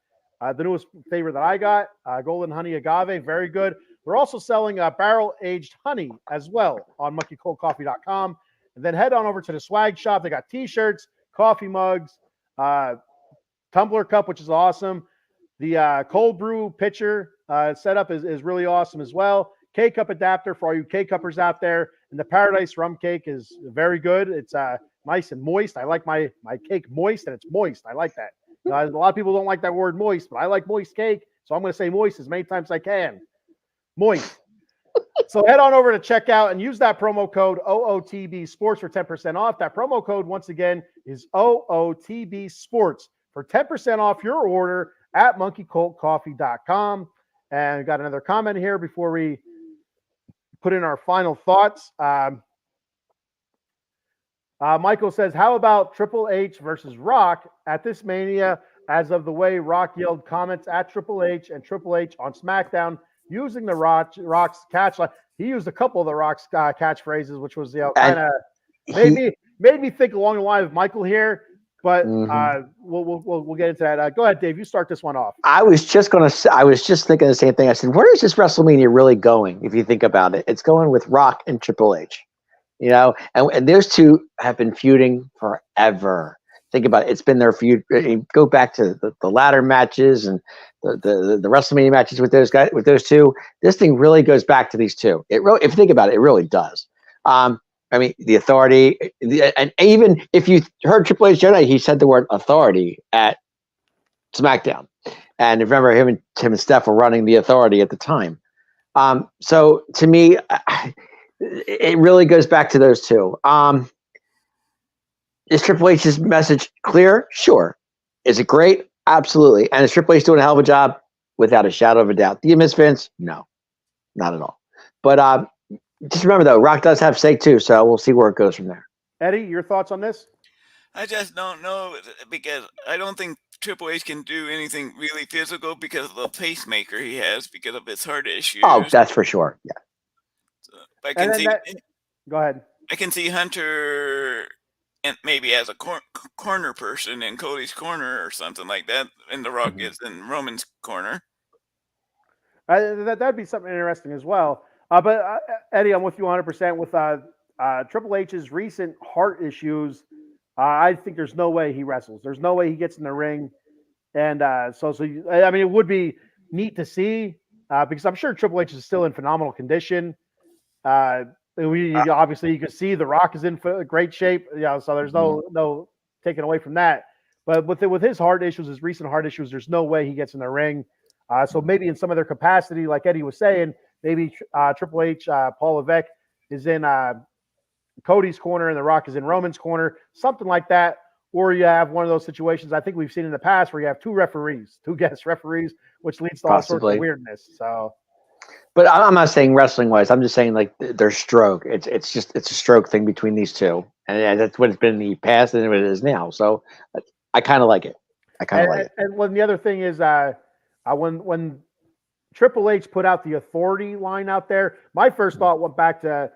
newest flavor that I got. Golden honey agave, very good. They're also selling barrel-aged honey as well on monkeycoltcoffee.com. And then head on over to the swag shop. They got T-shirts, coffee mugs, tumbler cup, which is awesome. The cold brew pitcher setup is really awesome as well. K-cup adapter for all you K-cuppers out there. And the Paradise rum cake is very good. It's nice and moist. I like my cake moist, and it's moist. I like that. A lot of people don't like that word moist, but I like moist cake. So I'm going to say moist as many times as I can. Moist. So head on over to checkout and use that promo code OOTB Sports for 10% off. That promo code, once again, is OOTB Sports for 10% off your order at monkeycoltcoffee.com. And we got another comment here before we put in our final thoughts. Michael says, how about Triple H versus Rock at this Mania, as of the way Rock yelled comments at Triple H and Triple H on SmackDown using the Rock's catch line. He used a couple of the Rock's catchphrases, which was, kind of made me think along the line of Michael here. But we'll get into that. Go ahead, Dave. You start this one off. I was just thinking the same thing. I said, where is this WrestleMania really going? If you think about it, it's going with Rock and Triple H. And those two have been feuding forever. Think about it. It's been their feud. Go back to the ladder matches and the WrestleMania matches with those guys, with those two. This thing really goes back to these two. It really, if you think about it, it really does. I mean, the authority, and even if you heard Triple H tonight, he said the word authority at SmackDown. And remember, him and Steph were running the authority at the time. So to me, it really goes back to those two. Is Triple H's message clear? Sure. Is it great? Absolutely. And is Triple H doing a hell of a job? Without a shadow of a doubt. Do you miss Vince? No, not at all. But just remember, though, Rock does have stake too, so we'll see where it goes from there. Eddie, your thoughts on this? I just don't know because I don't think Triple H can do anything really physical because of the pacemaker he has because of his heart issues. Oh, that's for sure. Yeah. So, Go ahead. I can see Hunter and maybe as a corner person in Cody's corner or something like that, and The Rock is in Roman's corner. That'd be something interesting as well. But Eddie, I'm with you 100% with Triple H's recent heart issues. I think there's no way he wrestles. There's no way he gets in the ring. And I mean, it would be neat to see because I'm sure Triple H is still in phenomenal condition. Obviously, you can see The Rock is in great shape. So there's no taking away from that. But with his heart issues, his recent heart issues, there's no way he gets in the ring. So maybe in some of their capacity, like Eddie was saying, maybe Triple H, Paul Levesque is in Cody's corner and The Rock is in Roman's corner, something like that. Or you have one of those situations I think we've seen in the past where you have two guest referees, which leads to all sorts of weirdness. So. But I'm not saying wrestling wise. I'm just saying like their stroke. It's a stroke thing between these two, and that's what it's been in the past and what it is now. So I kind of like it. And when the other thing is, when Triple H put out the authority line out there, my first thought went back to,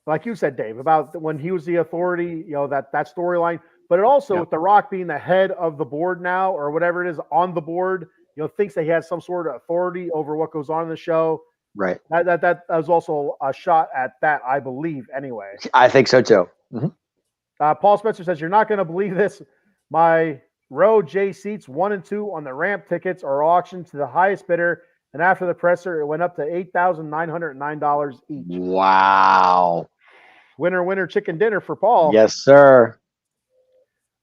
like you said, Dave, about when he was the authority. That storyline. But it also with The Rock being the head of the board now, or whatever it is on the board, thinks that he has some sort of authority over what goes on in the show. Right. That was also a shot at that, I believe, anyway. I think so, too. Mm-hmm. Paul Spencer says, you're not going to believe this. My row J seats 1 and 2 on the ramp tickets are auctioned to the highest bidder. And after the presser, it went up to $8,909 each. Wow. Winner, chicken dinner for Paul. Yes, sir.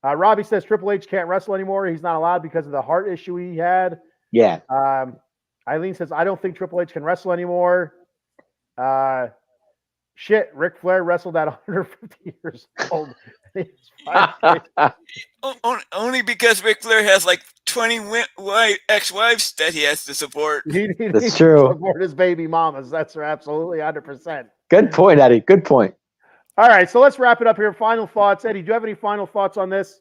Robbie says Triple H can't wrestle anymore. He's not allowed because of the heart issue he had. Yeah. Eileen says, I don't think Triple H can wrestle anymore. Ric Flair wrestled at 150 years old. Only because Ric Flair has like 20 ex-wives that he has to support. That's true. Support his baby mamas. That's absolutely 100%. Good point, Eddie. Good point. All right, so let's wrap it up here. Final thoughts. Eddie, do you have any final thoughts on this?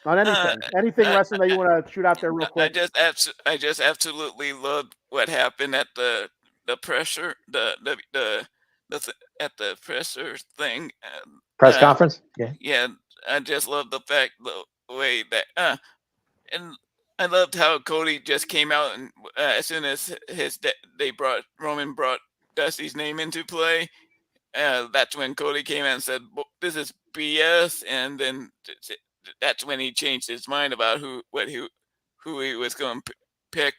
On anything? Anything wrestling that you want to shoot out there real quick? I just absolutely loved what happened at the presser, at the presser thing. Press conference? Yeah. Yeah, I just love the fact the way that and I loved how Cody just came out and as soon as Roman brought Dusty's name into play, that's when Cody came out and said, "This is BS," and then that's when he changed his mind about who he was going to pick.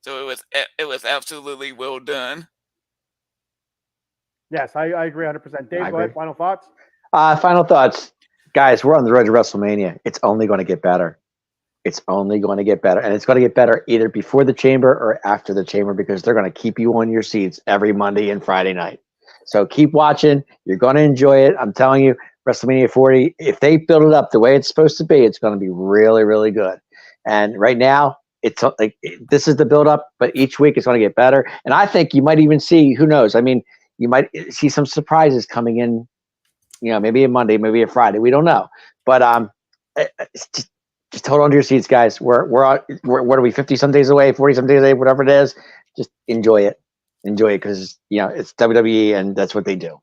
So it was absolutely well done. Yes, I agree 100%. Dave, go ahead. Final thoughts? Final thoughts. Guys, we're on the road to WrestleMania. It's only going to get better. It's only going to get better. And it's going to get better either before the chamber or after the chamber because they're going to keep you on your seats every Monday and Friday night. So keep watching. You're going to enjoy it. I'm telling you, WrestleMania 40, if they build it up the way it's supposed to be, it's going to be really, really good. And right now, it's like this is the build up, but each week it's going to get better. And I think you might even see, who knows? I mean, you might see some surprises coming in, maybe a Monday, maybe a Friday. We don't know. But just hold on to your seats, guys. We're what are we, 50-some days away, 40-some days away, whatever it is. Just enjoy it. Enjoy it because, it's WWE and that's what they do.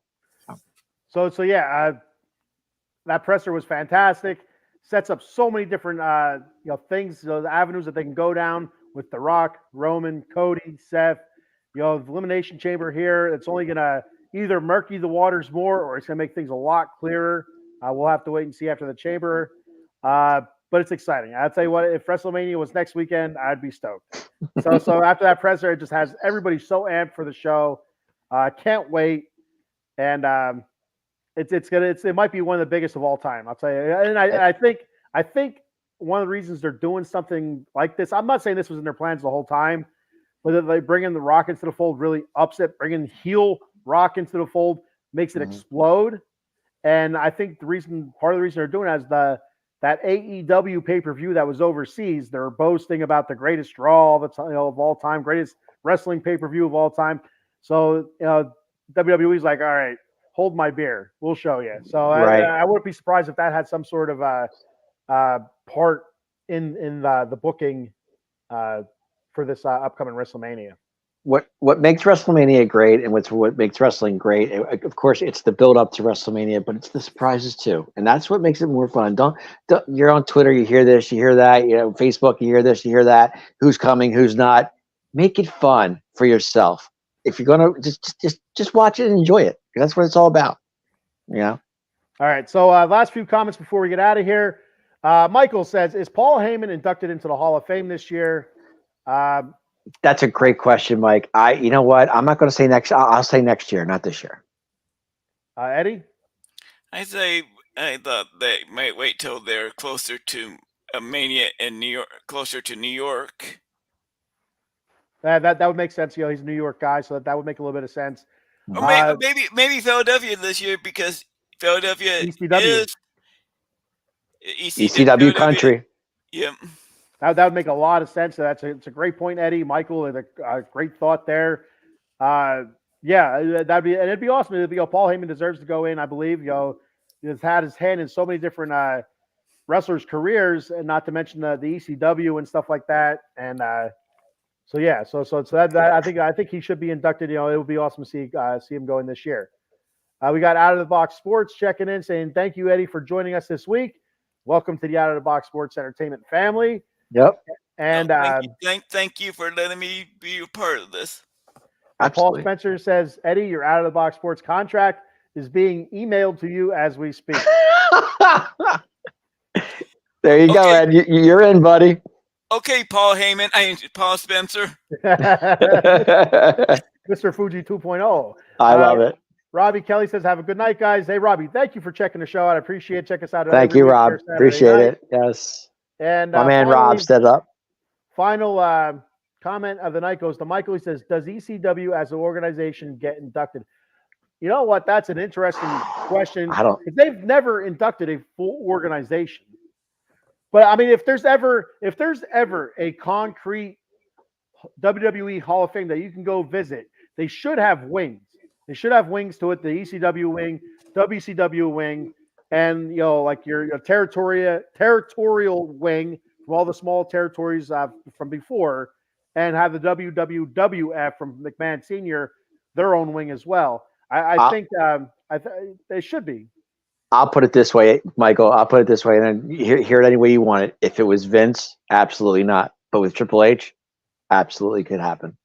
So yeah, that presser was fantastic. Sets up so many different, things, the avenues that they can go down with The Rock, Roman, Cody, Seth. The Elimination Chamber here, it's only going to either murky the waters more or it's going to make things a lot clearer. We'll have to wait and see after the chamber. But it's exciting. I'll tell you what, if WrestleMania was next weekend, I'd be stoked. So after that presser, it just has everybody so amped for the show. Can't wait. And it might be one of the biggest of all time. I'll tell you. And I think one of the reasons they're doing something like this, I'm not saying this was in their plans the whole time, but that they bring in the Rock into the fold really upset, bringing heel Rock into the fold makes it explode. And I think part of the reason they're doing it is that AEW pay-per-view that was overseas, they're boasting about the greatest draw of all time, greatest wrestling pay-per-view of all time. So, WWE's like, all right, hold my beer. We'll show you. So I wouldn't be surprised if that had some sort of part in the booking for this upcoming WrestleMania. What makes WrestleMania great, and what makes wrestling great, of course, it's the build up to WrestleMania, but it's the surprises too, and that's what makes it more fun. Don't you're on Twitter, you hear this, you hear that, Facebook, you hear this, you hear that. Who's coming, who's not? Make it fun for yourself. If you're gonna just watch it and enjoy it, because that's what it's all about. All right. So last few comments before we get out of here. Michael says, "Is Paul Heyman inducted into the Hall of Fame this year?" That's a great question, Mike. You know what? I'm not going to say next. I'll say next year, not this year. Eddie? I thought they might wait till they're closer to a Mania in New York, closer to New York. That would make sense. He's a New York guy, so that would make a little bit of sense. Or maybe Philadelphia this year, because Philadelphia ECW. is ECW country. Yep. That would make a lot of sense. It's a great point, Eddie. Michael, a great thought there. It'd be awesome. Paul Heyman deserves to go in, I believe. He's had his hand in so many different wrestlers' careers, and not to mention the ECW and stuff like that. And I think he should be inducted. It would be awesome to see him go in this year. We got Out of the Box Sports checking in, saying thank you, Eddie, for joining us this week. Welcome to the Out of the Box Sports Entertainment family. Yep. And thank you for letting me be a part of this. Absolutely. Paul Spencer says, Eddie, your Out of the Box Sports contract is being emailed to you as we speak. There you go, Ed. You're in, buddy. Okay, Paul Heyman. Paul Spencer. Mr. Fuji 2.0. I love it. Robbie Kelly says, have a good night, guys. Hey, Robbie, thank you for checking the show out. I appreciate it. Check us out. Thank you, Rob. Appreciate it. Yes. And my man Rob set up. Final comment of the night goes to Michael. He says, does ECW as an organization get inducted? You know what? That's an interesting question. They've never inducted a full organization. But I mean, if there's ever a concrete WWE Hall of Fame that you can go visit, they should have wings. They should have wings to it. The ECW wing, WCW wing, and like your territorial wing from all the small territories from before, and have the WWF from McMahon Sr. their own wing as well. I think they should be. I'll put it this way, Michael. I'll put it this way, and then hear it any way you want it. If it was Vince, absolutely not. But with Triple H, absolutely could happen.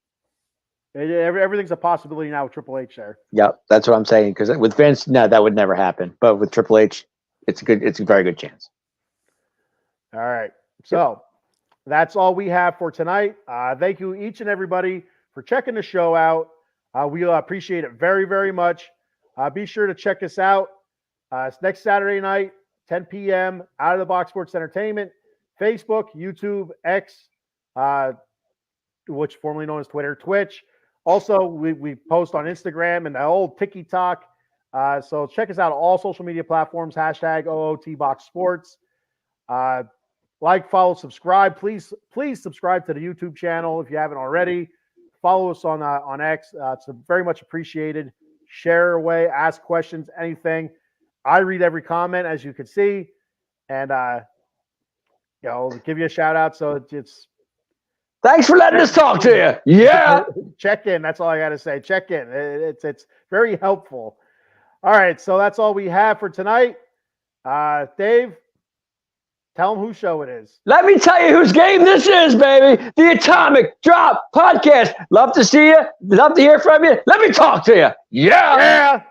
Everything's a possibility now with Triple H there. Yep, that's what I'm saying. Because with Vince, no, that would never happen. But with Triple H, it's a very good chance. All right. So that's all we have for tonight. Thank you, each and everybody, for checking the show out. We appreciate it very, very much. Be sure to check us out. It's next Saturday night, 10 p.m., Out of the Box Sports Entertainment, Facebook, YouTube, X, which formerly known as Twitter, Twitch. Also, we post on Instagram and the old TikTok. So check us out on all social media platforms, #OOTBoxSports. Like, follow, subscribe. Please subscribe to the YouTube channel if you haven't already. Follow us on X. It's very much appreciated. Share away, ask questions, anything. I read every comment, as you can see, and give you a shout out. So it's thanks for letting us talk to you. Yeah, check in. That's all I got to say. Check in. It's very helpful. All right, so that's all we have for tonight. Dave, tell them whose show it is. Let me tell you whose game this is, baby. The Atomic Drop Podcast. Love to see you. Love to hear from you. Let me talk to you. Yeah.